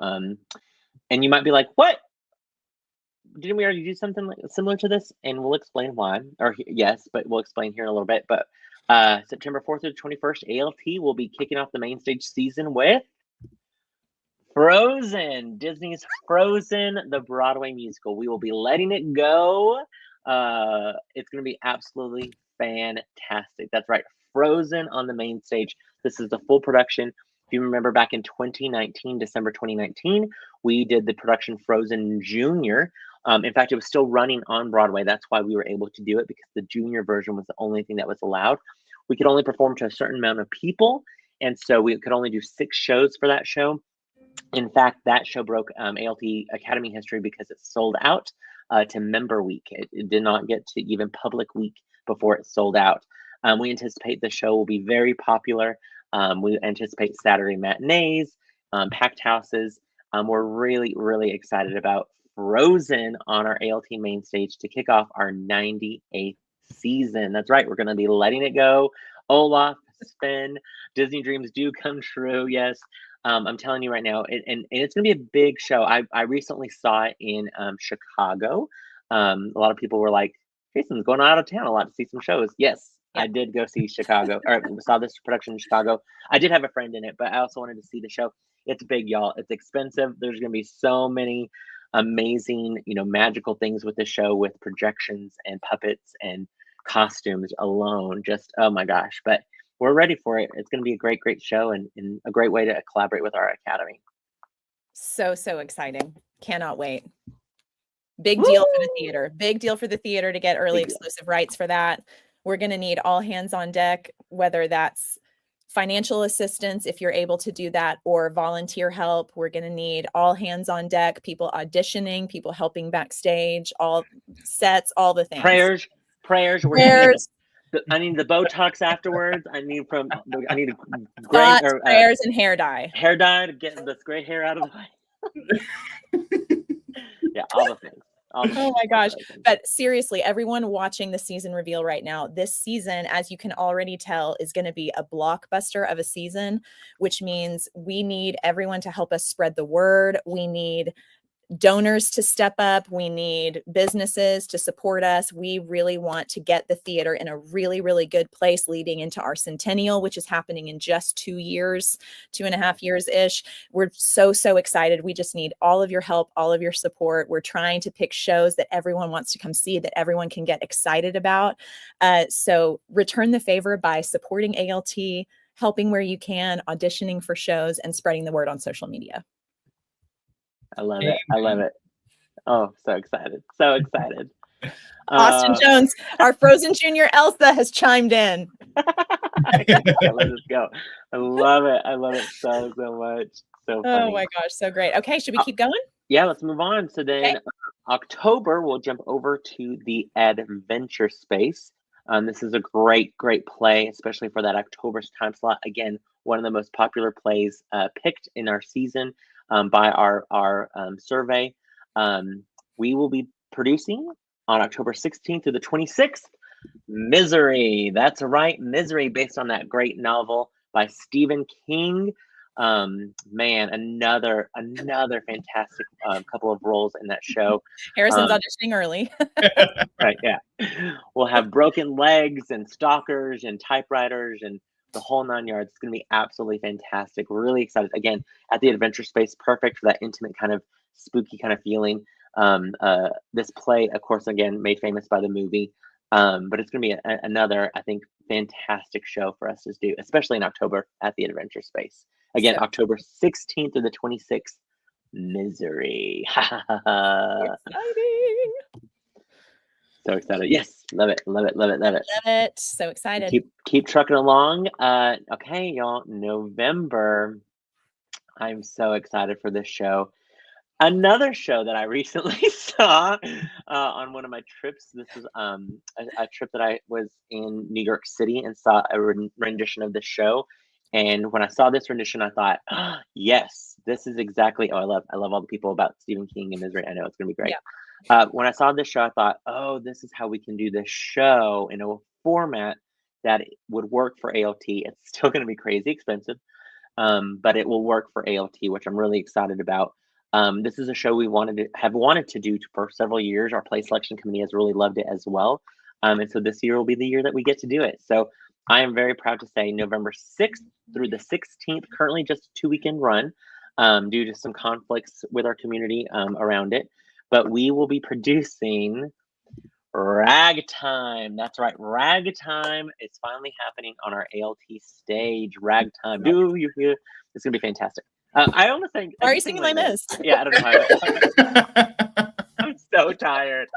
and you might be like, what? Didn't we already do something similar to this? And we'll explain why. Or yes, but we'll explain here in a little bit. But September 4th through 21st, ALT will be kicking off the main stage season with Frozen, Disney's Frozen, the Broadway musical. We will be letting it go. It's going to be absolutely fantastic. That's right. Frozen on the main stage. This is the full production. If you remember back in 2019, December 2019, we did the production Frozen Junior. In fact, it was still running on Broadway. That's why we were able to do it, because the junior version was the only thing that was allowed. We could only perform to a certain amount of people, and so we could only do 6 shows for that show. In fact, that show broke ALT Academy history because it sold out to member week. It did not get to even public week before it sold out. We anticipate the show will be very popular. We anticipate Saturday matinees, packed houses. We're really, really excited about Frozen on our ALT main stage to kick off our 98th season. That's right. We're going to be letting it go. Olaf, Sven, Disney dreams do come true. Yes. I'm telling you right now, and it's going to be a big show. I recently saw it in Chicago. A lot of people were like, Jason's going out of town a lot to see some shows. Yes, I did go see Chicago, or saw this production in Chicago. I did have a friend in it, but I also wanted to see the show. It's big, y'all. It's expensive. There's going to be so many amazing, magical things with the show, with projections and puppets and costumes alone. Just, oh my gosh. But we're ready for it. It's going to be a great, great show, and a great way to collaborate with our academy. So exciting. Cannot wait. Big deal for the theater. Big deal for the theater to get early exclusive rights for that. We're going to need all hands on deck, whether that's financial assistance, if you're able to do that, or volunteer help. We're going to need all hands on deck, people auditioning, people helping backstage, all sets, all the things. Prayers. I need the Botox afterwards. I need a gray prayers and hair dye. Hair dye to get this gray hair out of the way. Yeah, all the things. Oh my gosh. But seriously, everyone watching the season reveal right now, this season, as you can already tell, is going to be a blockbuster of a season, which means we need everyone to help us spread the word. We need donors to step up. We need businesses to support us. We really want to get the theater in a really, really good place leading into our centennial, which is happening in just 2 years, 2.5 years ish. We're so excited. We just need all of your help, all of your support. We're trying to pick shows that everyone wants to come see, that everyone can get excited about. So return the favor by supporting ALT, helping where you can, auditioning for shows, and spreading the word on social media. I love it. I love it. Oh, so excited. So excited. Austin Jones, our Frozen Junior Elsa, has chimed in. Let us go. I love it. I love it so much. So funny. Oh my gosh, so great. Okay, should we keep going? Yeah, let's move on. So then October, we'll jump over to the Adventure Space. This is a great play, especially for that October's time slot. Again, one of the most popular plays picked in our season. By our survey. We will be producing on October 16th through the 26th, Misery. That's right, Misery, based on that great novel by Stephen King. Man, another fantastic couple of roles in that show. Harrison's auditioning early. Right, yeah. We'll have broken legs and stalkers and typewriters and the whole 9 yards. It's going to be absolutely fantastic. We're really excited. Again, at the Adventure Space, perfect for that intimate kind of spooky kind of feeling. This play, of course, again, made famous by the movie, but it's going to be another, I think, fantastic show for us to do, especially in October at the Adventure Space. Again, October 16th to the 26th, Misery. Exciting. So excited. Yes. Love it. So excited. Keep trucking along. Okay, y'all. November. I'm so excited for this show. Another show that I recently saw on one of my trips. This is a trip that I was in New York City and saw a rendition of the show. And when I saw this rendition, I thought, yes, this is exactly. I love all the people about Stephen King and Misery. I know it's gonna be great. Yeah. When I saw this show, I thought, oh, this is how we can do this show in a format that would work for ALT. It's still going to be crazy expensive, but it will work for ALT, which I'm really excited about. This is a show we wanted to do for several years. Our play selection committee has really loved it as well. And so this year will be the year that we get to do it. So I am very proud to say November 6th through the 16th, currently just a 2-weekend run due to some conflicts with our community around it. But we will be producing Ragtime. That's right. Ragtime is finally happening on our ALT stage. Ragtime. Do you hear? It's gonna be fantastic. I almost think. Why are you singing Les Mis? Yeah, I don't know how. I'm so tired.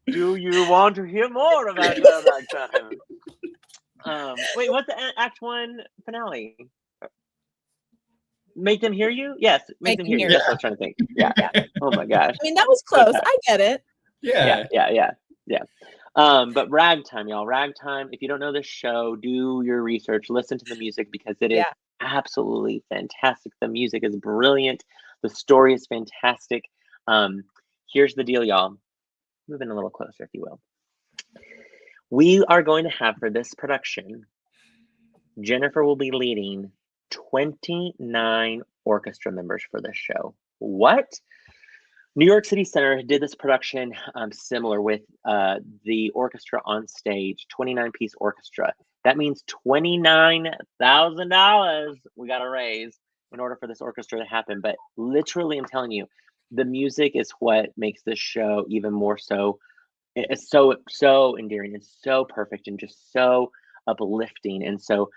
Do you want to hear more about Ragtime? Wait, what's the Act 1 finale? Make them hear you? Yes, make them hear you. That's what I was trying to think. Yeah. Oh my gosh. I mean, that was close. I get it. Yeah. But Ragtime, y'all. Ragtime. If you don't know this show, do your research. Listen to the music because it is absolutely fantastic. The music is brilliant. The story is fantastic. Here's the deal, y'all. Move in a little closer, if you will. We are going to have for this production, Jennifer will be leading 29 orchestra members for this show. What? New York City Center did this production similar with the orchestra on stage, 29-piece orchestra. That means $29,000 we got to raise in order for this orchestra to happen. But literally, I'm telling you, the music is what makes this show even more so. It's so endearing and so perfect and just so uplifting. And so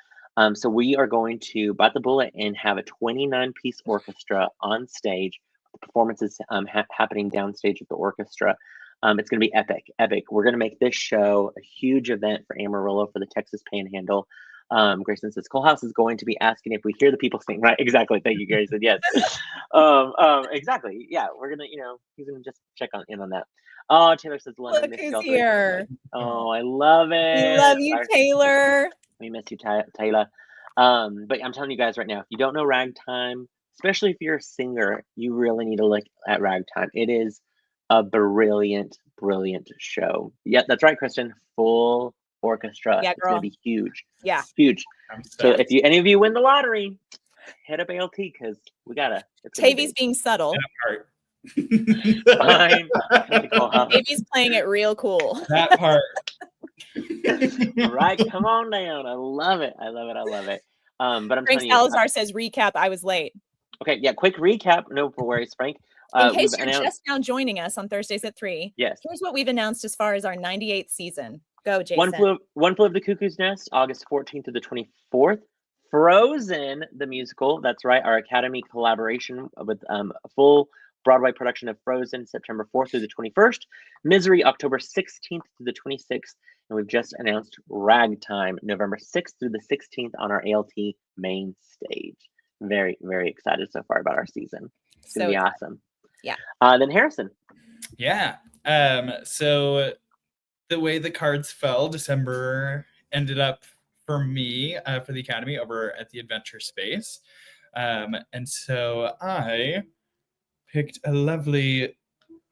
we are going to bite the bullet and have a 29-piece orchestra on stage. The performance is happening downstage of the orchestra. It's going to be epic. We're going to make this show a huge event for Amarillo, for the Texas Panhandle. Grayson says, Cole House is going to be asking if we hear the people sing. Right, exactly. Thank you, Gary said yes. Exactly. Yeah, we're going to, he's going to just check in on that. Oh, Taylor says, London. Look who's here. Oh, I love it. We love you, Taylor. We miss you, Taylor. But I'm telling you guys right now, if you don't know Ragtime, especially if you're a singer, you really need to look at Ragtime. It is a brilliant show. Yeah, that's right, Kristen. Full orchestra. Yeah, it's going to be huge. Yeah. Huge. So if any of you win the lottery, hit up ALT because we got to. Tavy's being subtle. Fine. Tavy's playing it real cool. That part. Right, come on down. I love it. But I'm Frank telling you, Salazar says, recap, I was late. Okay, yeah, quick recap. No worries, Frank. In case you're just now joining us on Thursdays at 3, yes. Here's what we've announced as far as our 98th season. Go, Jason. One Flew Over the Cuckoo's Nest, August 14th to the 24th. Frozen, the musical. That's right, our Academy collaboration with a full Broadway production of Frozen, September 4th through the 21st. Misery, October 16th to the 26th. And we've just announced Ragtime, November 6th through the 16th on our ALT main stage. Very, very excited so far about our season. It's going to be awesome. Yeah. Then Harrison. Yeah. So the way the cards fell, December ended up for me, for the Academy over at the Adventure Space. And so I picked a lovely,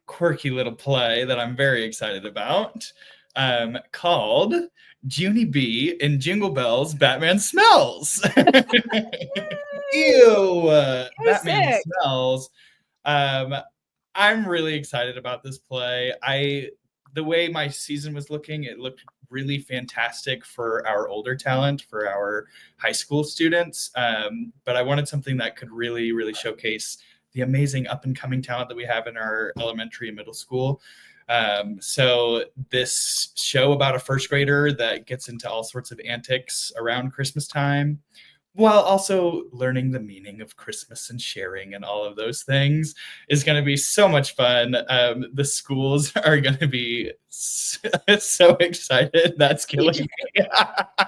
quirky little play that I'm very excited about, called Junie B in Jingle Bells, Batman Smells. Ew, Batman Smells. I'm really excited about this play. The way my season was looking, it looked really fantastic for our older talent, for our high school students. But I wanted something that could really, really showcase the amazing up and coming talent that we have in our elementary and middle school. So this show about a first grader that gets into all sorts of antics around Christmas time, while also learning the meaning of Christmas and sharing and all of those things, is going to be so much fun. The schools are going to be so excited. That's killing me.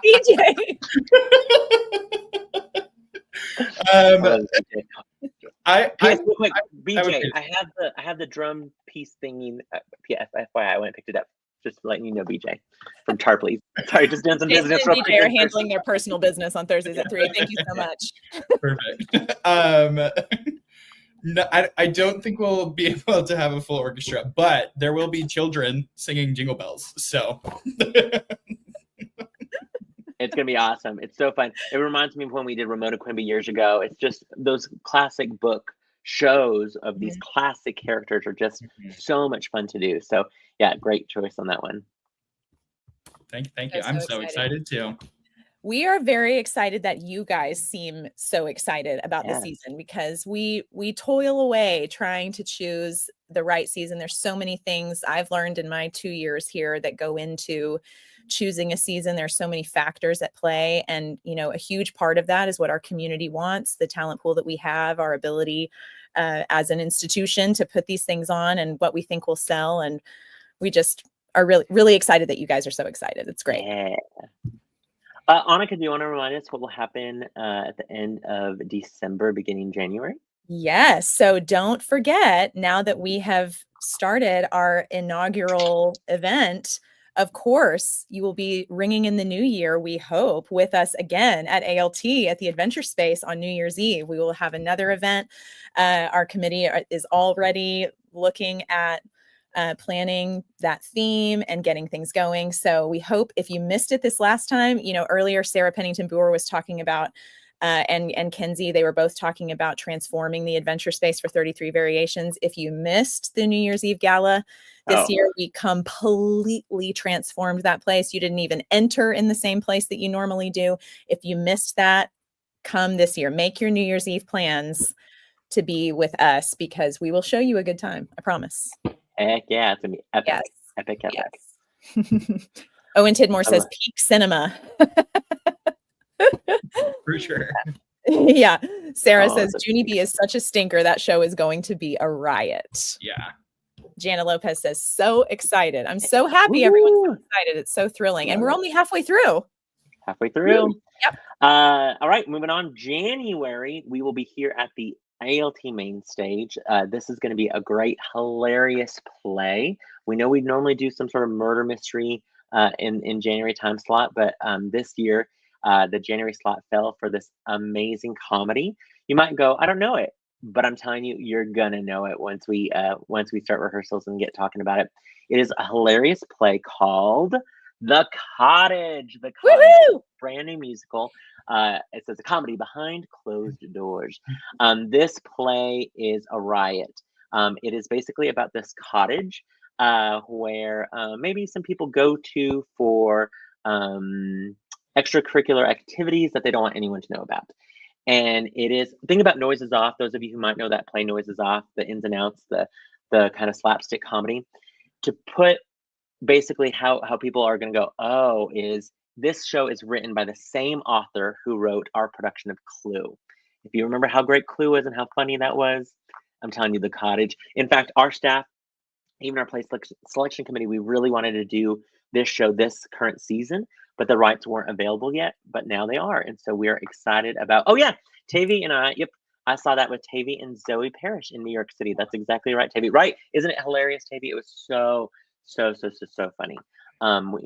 BJ. BJ, I have the drum piece thingy. FYI, I went and picked it up. Just letting you know, BJ, from Tarpley. Sorry, just doing some business. BJ are handling their personal business on Thursdays at 3. Thank you so much. Perfect. No, I don't think we'll be able to have a full orchestra, but there will be children singing Jingle Bells. So it's gonna be awesome. It's so fun. It reminds me of when we did Ramona Quimby years ago. It's just those classic book shows of these classic characters are just so much fun to do. So yeah, great choice on that one. Thank you. I'm so excited too. We are very excited that you guys seem so excited about the Yeah. season, because we toil away trying to choose the right season. There's so many things I've learned in my 2 years here that go into choosing a season. There's so many factors at play, and a huge part of that is what our community wants, the talent pool that we have, our ability as an institution to put these things on, and what we think will sell. And we just are really, really excited that you guys are so excited. It's great. Yeah. Annika, do you want to remind us what will happen at the end of December, beginning January? Yes. So don't forget, now that we have started our inaugural event, of course, you will be ringing in the new year, we hope, with us again at ALT at the Adventure Space on New Year's Eve. We will have another event. Our committee is already looking at planning that theme and getting things going. So we hope, if you missed it this last time, earlier Sara Pennington-Booher was talking about and Kenzie, they were both talking about transforming the Adventure Space for 33 Variations. If you missed the New Year's Eve Gala this year, we completely transformed that place. You didn't even enter in the same place that you normally do. If you missed that, come this year. Make your New Year's Eve plans to be with us, because we will show you a good time. I promise. Heck yeah, it's gonna be epic. Yes. Epic. Yes. Owen Tidmore says peak cinema. For sure. Yeah. Sarah says that's Junie B is such a stinker. That show is going to be a riot. Yeah. Jana Lopez says, so excited. I'm so happy everyone's so excited. It's so thrilling. And we're only halfway through. Yep. All right, moving on. January, we will be here at the ALT main stage. This is going to be a great, hilarious play. We know we normally do some sort of murder mystery in January time slot, but this year, the January slot fell for this amazing comedy. You might go, I don't know it, but I'm telling you, you're gonna know it once we start rehearsals and get talking about it. It is a hilarious play called The Cottage. The Cottage, Woohoo! Brand new musical. It says a comedy behind closed doors. This play is a riot. It is basically about this cottage where maybe some people go to for extracurricular activities that they don't want anyone to know about. And it is, think about Noises Off. Those of you who might know that play, Noises Off, the ins and outs, the kind of slapstick comedy. To put basically how people are going to go, oh, is this show is written by the same author who wrote our production of Clue. If you remember how great Clue was and how funny that was, I'm telling you, The Cottage. In fact, our staff, even our play selection committee, we really wanted to do this show this current season, but the rights weren't available yet, but now they are. And so we are excited about, oh yeah, Tavy and I, I saw that with Tavy and Zoe Parrish in New York City. That's exactly right, Tavy. Right? Isn't it hilarious, Tavy? It was so funny.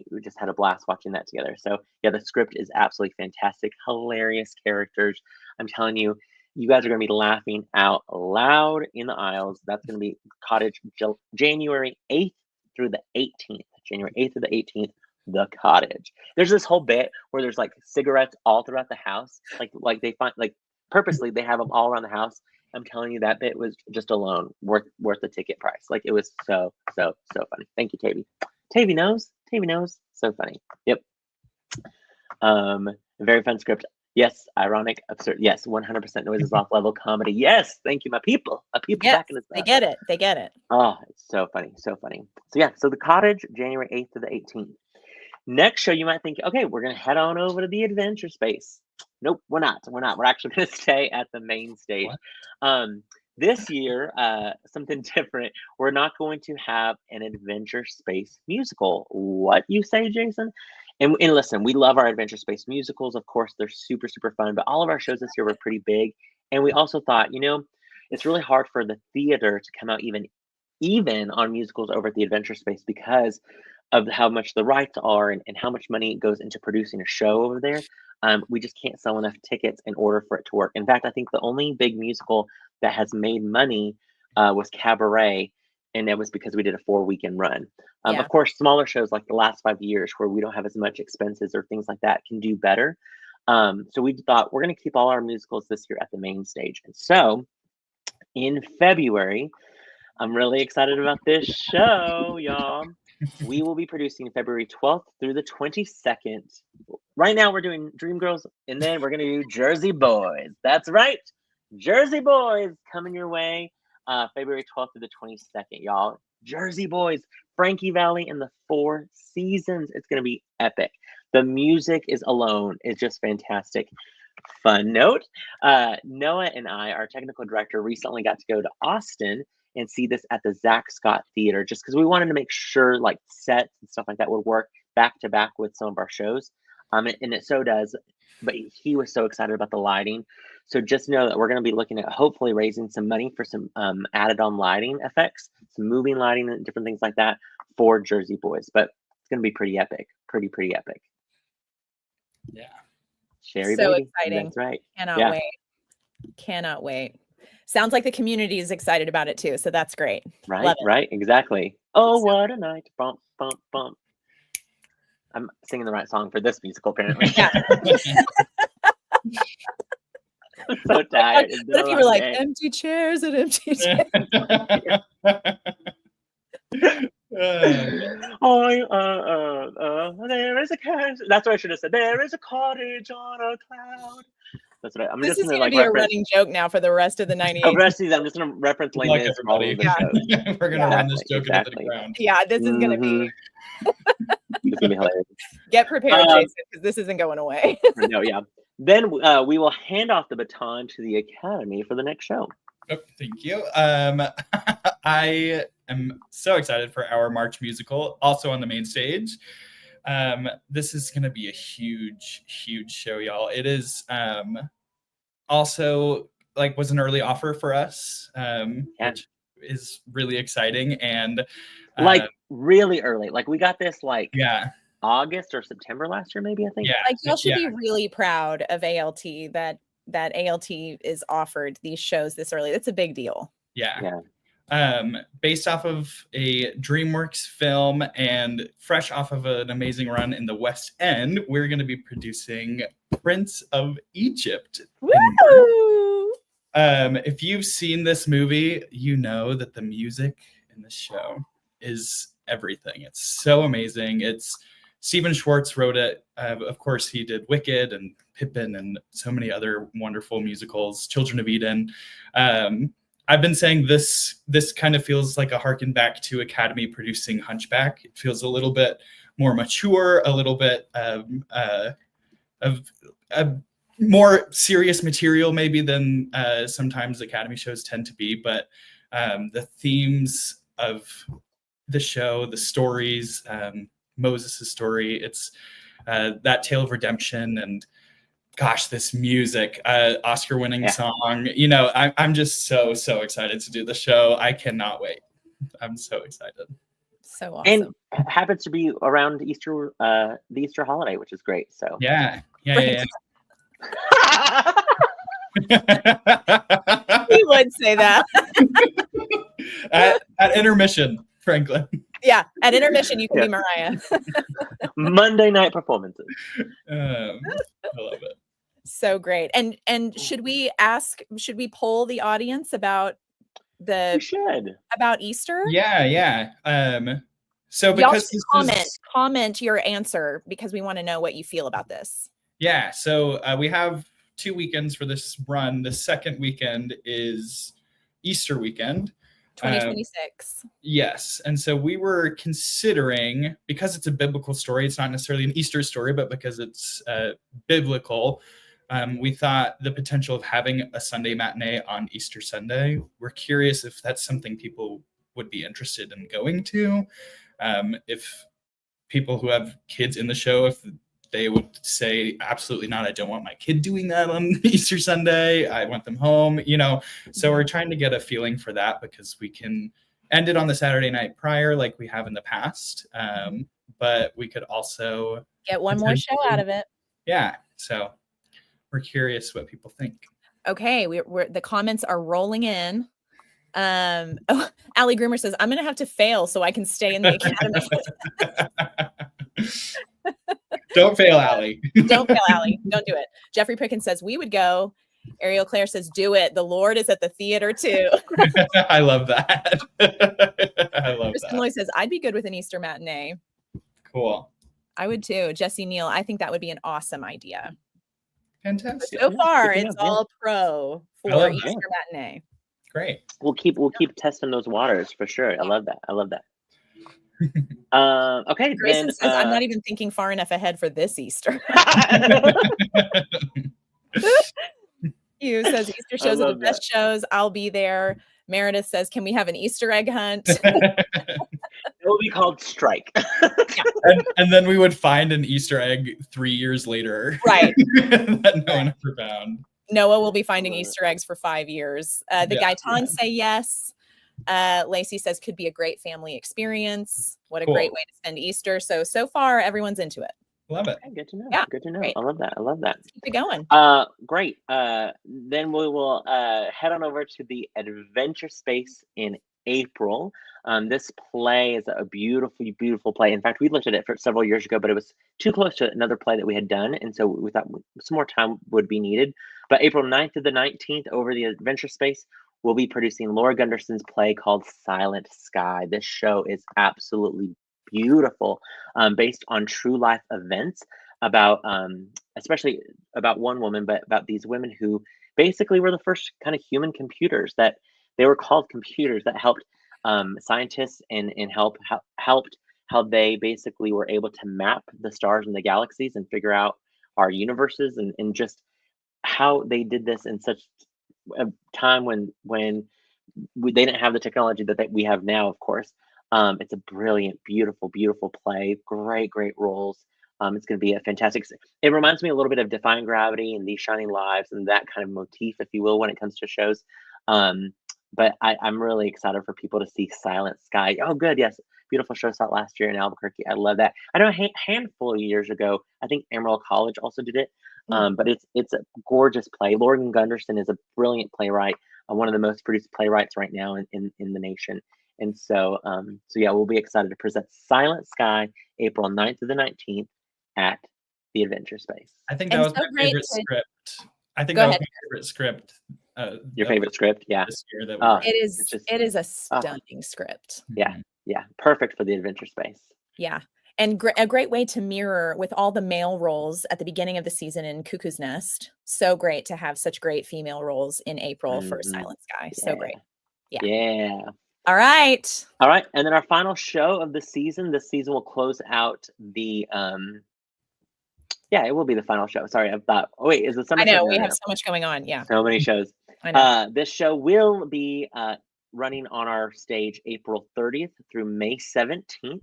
We just had a blast watching that together. So yeah, the script is absolutely fantastic. Hilarious characters. I'm telling you, you guys are going to be laughing out loud in the aisles. That's going to be Cottage January 8th through the 18th. January 8th through the 18th, The Cottage. There's this whole bit where there's like cigarettes all throughout the house. Like they find, like purposely they have them all around the house. I'm telling you, that bit was just alone worth the ticket price. Like it was so funny. Thank you, Tavy. Tavy knows. So funny. Yep. Very fun script. Yes, ironic, absurd. Yes, 100% Noises Off level comedy. Yes, thank you, my people. Yes, back in the they get it. They get it. Oh, it's so funny. So yeah, so The Cottage, January 8th to the 18th. Next show, you might think, okay, we're gonna head on over to the Adventure Space. Nope, we're not. We're actually gonna stay at the main stage. This year, something different. We're not going to have an Adventure Space musical. What you say, Jason? And listen, we love our Adventure Space musicals. Of course, they're super fun, but all of our shows this year were pretty big. And we also thought, it's really hard for the theater to come out even on musicals over at the Adventure Space because of how much the rights are and how much money goes into producing a show over there. We just can't sell enough tickets in order for it to work. In fact, I think the only big musical that has made money was Cabaret, and that was because we did a 4-weekend run. Of course, smaller shows like the last 5 years where we don't have as much expenses or things like that can do better. So we thought we're going to keep all our musicals this year at the main stage. And so in February, I'm really excited about this show, y'all. We will be producing February 12th through the 22nd. right now we're doing Dreamgirls, and then we're gonna do Jersey Boys. That's right, Jersey Boys coming your way, February 12th to the 22nd, y'all. Jersey Boys, Frankie Valli and the Four Seasons. It's gonna be epic. The music is just fantastic. Fun note: Noah and I, our technical director, recently got to go to Austin and see this at the Zach Scott Theater, just because we wanted to make sure like sets and stuff like that would work back to back with some of our shows. And it so does, but he was so excited about the lighting. So just know that we're going to be looking at hopefully raising some money for some added on lighting effects, some moving lighting and different things like that for Jersey Boys. But it's going to be pretty epic, pretty epic. Yeah. Sherry So baby. exciting. That's right. Cannot wait. Cannot wait. Sounds like the community is excited about it too. So that's great. Right, right, exactly. Oh, what a night. Bump, bump, bump. I'm singing the right song for this musical, apparently. Yeah. I'm so tired. What if you were like, empty chairs and empty chairs? There is a cottage. That's what I should have said. There is a cottage on a cloud. That's what I'm This just is gonna going to like be a reference. running joke now for the rest of the 98. The rest of these, I'm just gonna reference Like Les Mis for all of everybody. the shows. We're gonna run this Exactly, joke into the ground. Yeah, this is going to be. It's gonna be hilarious. Get prepared, Jason, because this isn't going away. No, yeah. Then we will hand off the baton to the Academy for the next show. Oh, thank you. I am so excited for our March musical, also on the main stage. This is going to be a huge show, y'all. It is also was an early offer for us, which is really exciting and really early. Like we got this August or September last year, maybe, I think. Yeah. Y'all should be really proud of ALT that ALT is offered these shows this early. That's a big deal. Yeah. Based off of a DreamWorks film and fresh off of an amazing run in the West End, we're going to be producing Prince of Egypt. Woo! If you've seen this movie, you know that the music in the show is everything. It's so amazing. Stephen Schwartz wrote it. Of course, he did Wicked and Pippin and so many other wonderful musicals, Children of Eden. I've been saying this kind of feels like a harken back to Academy producing Hunchback. It feels a little bit more mature, a little bit of more serious material maybe than sometimes Academy shows tend to be. But the themes of the show, the stories, Moses' story, it's that tale of redemption, and gosh, this music, Oscar-winning song. You know, I'm just so excited to do the show. I cannot wait. I'm so excited. So awesome. And happens to be around Easter, the Easter holiday, which is great. So yeah. We would say that. at intermission, Franklin. Yeah, at intermission, you can be Mariah. Monday night performances. I love it. So great. And should we poll the audience about Easter? Yeah. So because y'all comment your answer, because we want to know what you feel about this. Yeah. So we have 2 weekends for this run. The second weekend is Easter weekend. 2026. Yes. And so we were considering, because it's a biblical story, it's not necessarily an Easter story, but because it's biblical, we thought the potential of having a Sunday matinee on Easter Sunday. We're curious if that's something people would be interested in going to. If people who have kids in the show, if they would say, absolutely not, I don't want my kid doing that on Easter Sunday. I want them home, So we're trying to get a feeling for that, because we can end it on the Saturday night prior like we have in the past. But we could also get one more show out of it. Yeah. So we're curious what people think. Okay. We're the comments are rolling in. Allie Groomer says, I'm going to have to fail so I can stay in the Academy. Don't fail, Allie. Don't fail, Allie. Don't do it. Jeffrey Pickens says, we would go. Ariel Claire says, do it. The Lord is at the theater too. I love that. Kristen Loy says, I'd be good with an Easter matinee. Cool. I would too. Jesse Neal, I think that would be an awesome idea. Fantastic. So far, good to it's know, yeah. all pro I for love Easter that. matinee. Great. We'll keep testing those waters for sure. I love that. Okay, Grayson then says, I'm not even thinking far enough ahead for this Easter. You says Easter shows are the best shows. I'll be there. Meredith says, can we have an Easter egg hunt? It will be called Strike. and then we would find an Easter egg 3 years later. Right. That no one ever found. Noah will be finding Easter eggs for 5 years. The Gaitans say yes. Lacey says could be a great family experience. What a great way to spend Easter. So far, everyone's into it. Love it. Okay, good to know. Yeah, Good to know. great. I love that. Let's keep it going. Great. Then we will head on over to the Adventure Space in April. This play is a beautiful, beautiful play. In fact, we looked at it for several years ago, but it was too close to another play that we had done. And so we thought some more time would be needed. But April 9th to the 19th over the Adventure Space, we'll be producing Laura Gunderson's play called Silent Sky. This show is absolutely beautiful, based on true life events about, especially about one woman, but about these women who basically were the first kind of human computers, that they were called computers that helped scientists and helped how they basically were able to map the stars and the galaxies and figure out our universes, and just how they did this in such a time when they didn't have the technology that we have now, of course. It's a brilliant, beautiful, beautiful play. Great roles. It's going to be a fantastic. It reminds me a little bit of Defying Gravity and These Shining Lives and that kind of motif, if you will, when it comes to shows. But I'm really excited for people to see Silent Sky. Oh, good. Yes. Beautiful show saw it last year in Albuquerque. I love that. I know a handful of years ago, I think Amarillo College also did it. But it's a gorgeous play. Laura Gunderson is a brilliant playwright, one of the most produced playwrights right now in the nation. And so yeah, we'll be excited to present Silent Sky April 9th to the 19th at the Adventure Space. I think that was my favorite script. I think that was my favorite script. Your favorite script? Yeah. This year that it is a stunning script. Yeah. Perfect for the Adventure Space. Yeah. And a great way to mirror with all the male roles at the beginning of the season in Cuckoo's Nest. So great to have such great female roles in April for Silent Sky. Yeah. So great. Yeah. All right. And then our final show of the season. This season will close out the it will be the final show. Sorry, I thought, is it something? I know, we have so much going on. Yeah. So many shows. I know. This show will be running on our stage April 30th through May 17th.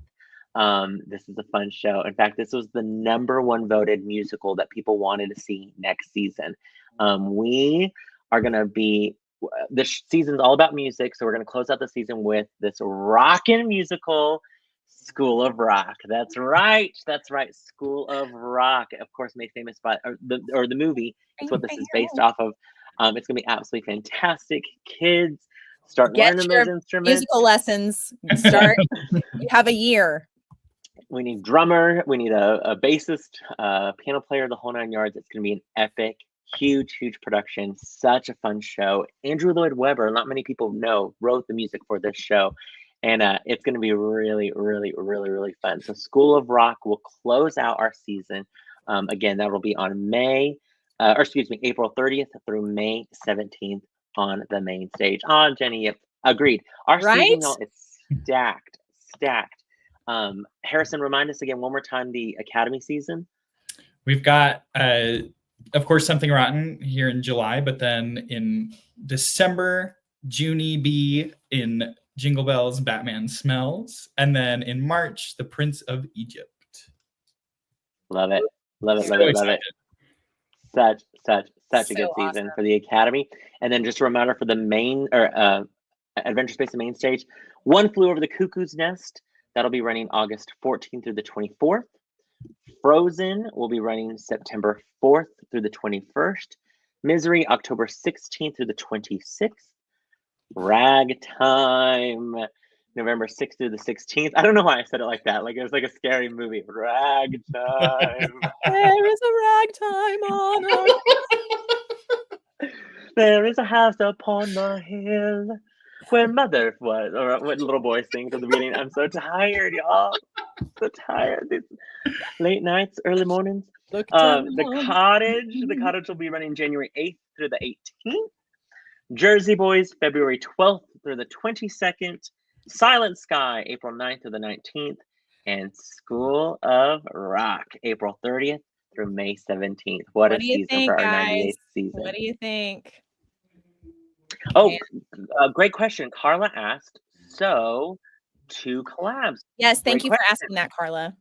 This is a fun show. In fact, this was the #1 voted musical that people wanted to see next season. We are going to be, this season's all about music, so we're going to close out the season with this rockin' musical, School of Rock. That's right, School of Rock. Of course, made famous by the movie. It's what this is based off of. It's going to be absolutely fantastic. Kids, start learning those instruments. Musical lessons. Start. You have a year. We need drummer. We need a bassist, piano player, the whole 9 yards. It's going to be an epic, huge production. Such a fun show. Andrew Lloyd Webber, not many people know, wrote the music for this show. And it's going to be really fun. So School of Rock will close out our season. Again, that will be on April 30th through May 17th on the main stage. Jenny, yep, agreed. Our season is stacked. Harrison, remind us again one more time the Academy season. We've got, of course, Something Rotten here in July, but then in December, Junie B in Jingle Bells, Batman Smells, and then in March, The Prince of Egypt. Love it. Such a good season for the Academy. And then just a reminder for the main Adventure Space, the main stage, One Flew Over the Cuckoo's Nest. That'll be running August 14th through the 24th. Frozen will be running September 4th through the 21st. Misery, October 16th through the 26th. Ragtime, November 6th through the 16th. I don't know why I said it like that. Like it was like a scary movie. Ragtime. There is a ragtime on earth. There is a house upon the hill where mother was, or what little boy sings at the beginning. I'm so tired, y'all. so tired. These late nights, early mornings. Look The cottage will be running January 8th through the 18th. Jersey Boys, February 12th through the 22nd. Silent Sky, April 9th through the 19th. And School of Rock, April 30th through May 17th. What a do you season think, for our guys? 98th season. What do you think? Oh, great question. Carla asked, so 2 collabs. Yes, thank Great you question. for asking that, Carla.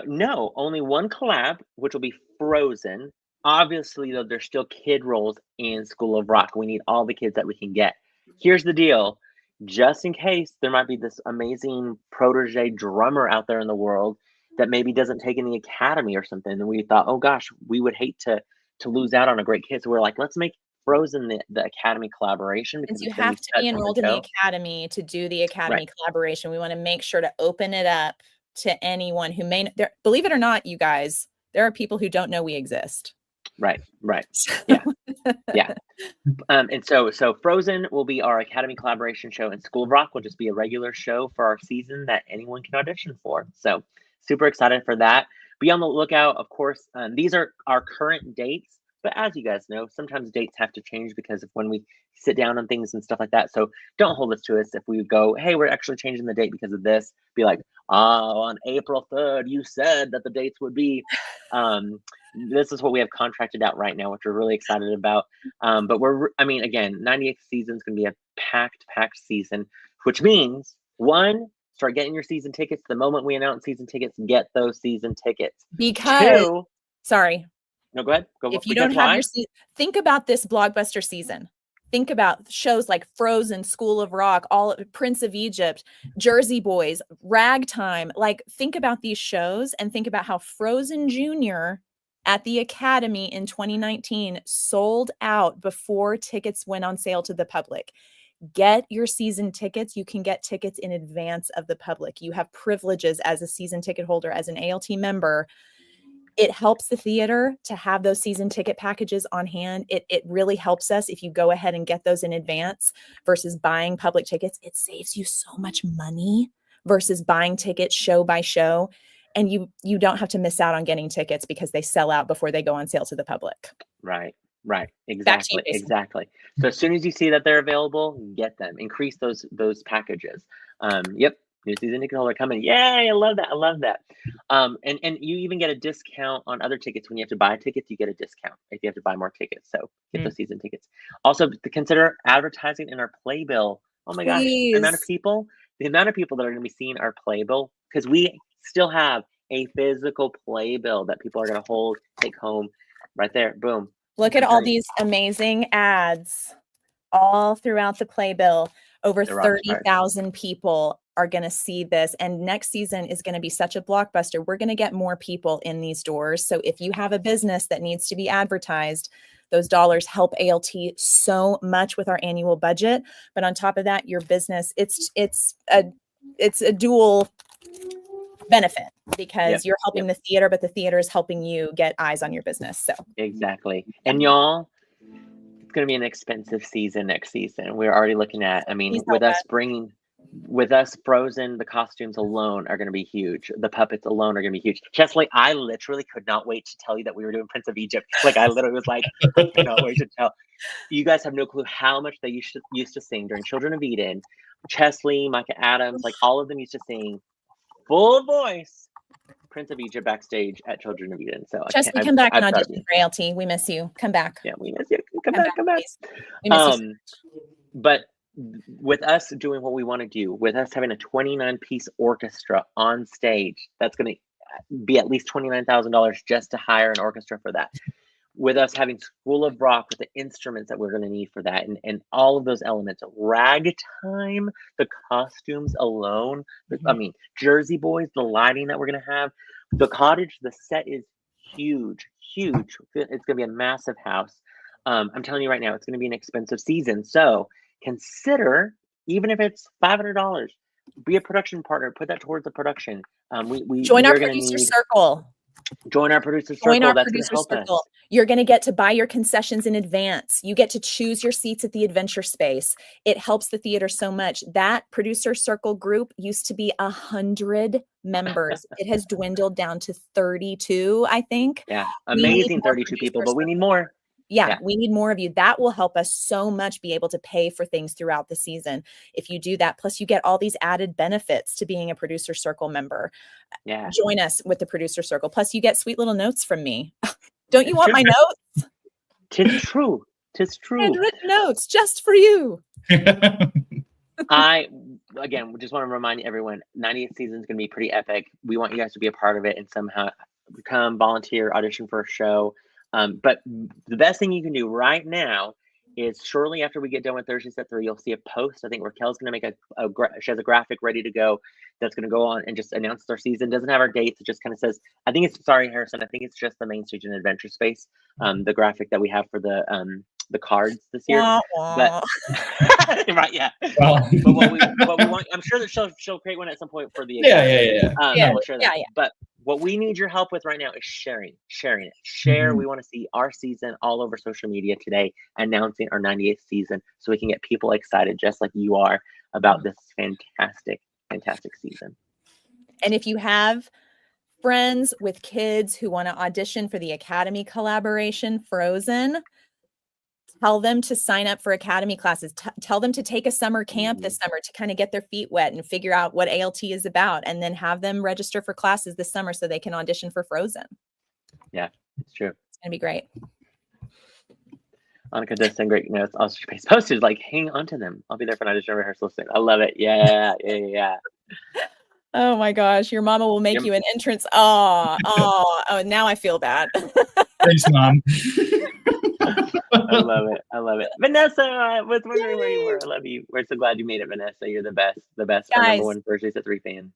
No, only 1 collab, which will be Frozen. Obviously, though, there's still kid roles in School of Rock. We need all the kids that we can get. Here's the deal. Just in case there might be this amazing protege drummer out there in the world that maybe doesn't take in the academy or something, and we thought, oh gosh, we would hate to lose out on a great kid. So we're like, let's make Frozen the academy collaboration, because You it's gonna have be to such be a fun enrolled in the show. academy to do the academy Right. collaboration. We want to make sure to open it up to anyone who may believe it or not, you guys, there are people who don't know we exist. Right. Yeah. Yeah. And so Frozen will be our academy collaboration show, and School of Rock will just be a regular show for our season that anyone can audition for. So super excited for that. Be on the lookout, of course. These are our current dates, but as you guys know, sometimes dates have to change because of when we sit down on things and stuff like that. So don't hold us to us if we go, hey, we're actually changing the date because of this. Be like, on April 3rd, you said that the dates would be. This is what we have contracted out right now, which we're really excited about. But again, 98th season is going to be a packed season, which means 1, start getting your season tickets. The moment we announce season tickets, get those season tickets. Because 2, sorry. no, go ahead. If you don't have your season, think about this blockbuster season. Think about shows like Frozen, School of Rock, all Prince of Egypt, Jersey Boys, Ragtime. Like, think about these shows and think about how Frozen Junior at the Academy in 2019 sold out before tickets went on sale to the public. Get your season tickets. You can get tickets in advance of the public. You have privileges as a season ticket holder, as an ALT member. It helps the theater to have those season ticket packages on hand. It really helps us if you go ahead and get those in advance versus buying public tickets. It saves you so much money versus buying tickets show by show. And you don't have to miss out on getting tickets because they sell out before they go on sale to the public. Right. Exactly. So as soon as you see that they're available, get them. Increase those packages. Yep. New season ticket holder coming. Yay! I love that. And you even get a discount on other tickets. When you have to buy tickets, you get a discount if you have to buy more tickets. So get those season tickets. Also, to consider advertising in our playbill. Oh my gosh, the amount of people that are going to be seeing our playbill, because we still have a physical playbill that people are going to hold, take home, right there. Boom. Look at all these amazing ads all throughout the playbill. Over 30,000 people are going to see this. And next season is going to be such a blockbuster. We're going to get more people in these doors. So if you have a business that needs to be advertised, those dollars help ALT so much with our annual budget. But on top of that, your business, it's a dual benefit because you're helping the theater, but the theater is helping you get eyes on your business. So exactly. And y'all, it's going to be an expensive season next season. We're already looking at, with us Frozen, the costumes alone are going to be huge. The puppets alone are going to be huge. Chesley, I literally could not wait to tell you that we were doing Prince of Egypt. Like, I literally was like, I cannot wait to tell. You guys have no clue how much they used to sing during Children of Eden. Chesley, Micah Adams, like all of them used to sing full voice Prince of Egypt backstage at Children of Eden. So Chesley, come back and audition for ALT. We miss you. Come back. Yeah, we miss you. Come back. We miss you. But with us doing what we want to do, with us having a 29-piece orchestra on stage, that's going to be at least $29,000 just to hire an orchestra for that. With us having School of Rock with the instruments that we're going to need for that, and all of those elements, Ragtime, the costumes alone, Jersey Boys, the lighting that we're going to have, the cottage, the set is huge. It's going to be a massive house. I'm telling you right now, it's going to be an expensive season. So consider, even if it's $500, be a production partner, put that towards the production. Join our producer circle. Join our producer circle. Join our That's going to producer help circle. us. You're going to get to buy your concessions in advance. You get to choose your seats at the adventure space. It helps the theater so much. That producer circle group used to be 100 members. It has dwindled down to 32, I think. Yeah, We need amazing more 32 people, producer but we need circle. more. Yeah, we need more of you. That will help us so much be able to pay for things throughout the season. If you do that, plus you get all these added benefits to being a producer circle member. Yeah. Join us with the producer circle. Plus you get sweet little notes from me. Don't you want my notes? Tis true. Tis true. Handwritten notes just for you. I, again, just want to remind everyone, 98th season is going to be pretty epic. We want you guys to be a part of it and somehow come volunteer, audition for a show. But the best thing you can do right now is shortly after we get done with Thursdays at 3, you'll see a post. I think Raquel's going to make she has a graphic ready to go that's going to go on and just announce our season. Doesn't have our dates. It just kind of says, I think it's just the main stage and adventure space. The graphic that we have for the cards this year. But right, yeah. Well. But what we want, I'm sure that she'll create one at some point for the Yeah. I'm sure that. Yeah. But what we need your help with right now is sharing it. Share. Mhm. We want to see our season all over social media today, announcing our 98th season, so we can get people excited, just like you are, about this fantastic season. And if you have friends with kids who want to audition for the Academy collaboration Frozen, tell them to sign up for Academy classes. Tell them to take a summer camp this summer to kind of get their feet wet and figure out what ALT is about, and then have them register for classes this summer so they can audition for Frozen. Yeah, it's true. It's going to be great. Annika does send great notes. Also, she posted like, hang on to them. I'll be there for an audition rehearsal soon. I love it. Yeah. Oh my gosh, your mama will make you an entrance. Oh, now I feel bad. Thanks, Mom. I love it. Vanessa, I was wondering where you were. I love you. We're so glad you made it, Vanessa. You're the best. Guys, our number one Thursdays at 3 fan.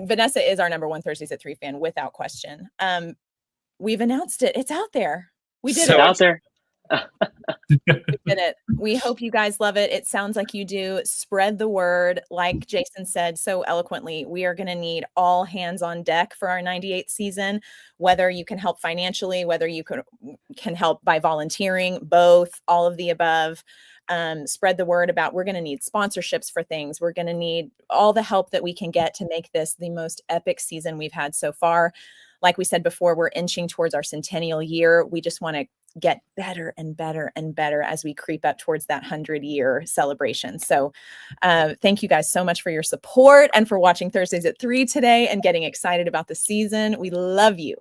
Vanessa is our number one Thursdays at 3 fan, without question. We've announced it. It's out there. We did it. It's out there. We did it. We hope you guys love it. It sounds like you do. Spread the word. Like Jason said so eloquently, we are going to need all hands on deck for our 98th season, whether you can help financially, whether you can help by volunteering, both, all of the above. Spread the word about, we're going to need sponsorships for things. We're going to need all the help that we can get to make this the most epic season we've had so far. Like we said before, we're inching towards our centennial year. We just want to get better and better and better as we creep up towards that 100-year celebration. So thank you guys so much for your support and for watching Thursdays at 3 today and getting excited about the season. We love you.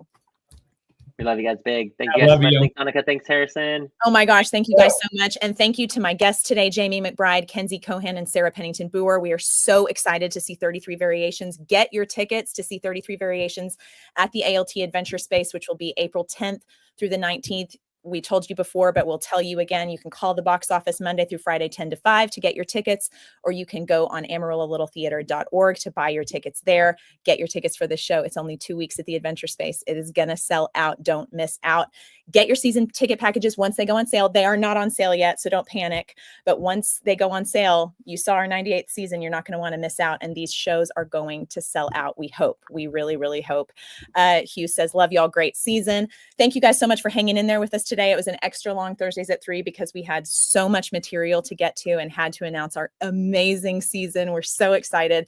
We love you guys big. Thank you guys so much. Thanks, Annika. Thanks, Harrison. Oh my gosh. Thank you guys so much. And thank you to my guests today, Jayme McBride, Kenzie Cohan, and Sara Pennington-Booher. We are so excited to see 33 Variations. Get your tickets to see 33 Variations at the ALT Adventure Space, which will be April 10th through the 19th. We told you before, but we'll tell you again. You can call the box office Monday through Friday, 10 to 5 to get your tickets, or you can go on AmarilloLittleTheater.org to buy your tickets there. Get your tickets for this show. It's only 2 weeks at the Adventure Space. It is going to sell out. Don't miss out. Get your season ticket packages once they go on sale. They are not on sale yet, so don't panic. But once they go on sale, you saw our 98th season. You're not going to want to miss out. And these shows are going to sell out. We hope. We really, really hope. Hugh says, love y'all. Great season. Thank you guys so much for hanging in there with us today. It was an extra long Thursdays at 3 because we had so much material to get to and had to announce our amazing season. We're so excited.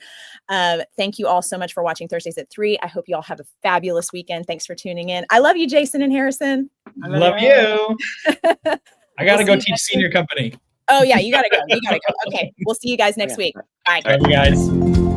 Thank you all so much for watching Thursdays at 3. I hope you all have a fabulous weekend. Thanks for tuning in. I love you, Jason and Harrison. I love you. I got to go teach senior company. Oh yeah, you got to go. You got to go. Okay. We'll see you guys next week. Bye. All right, guys.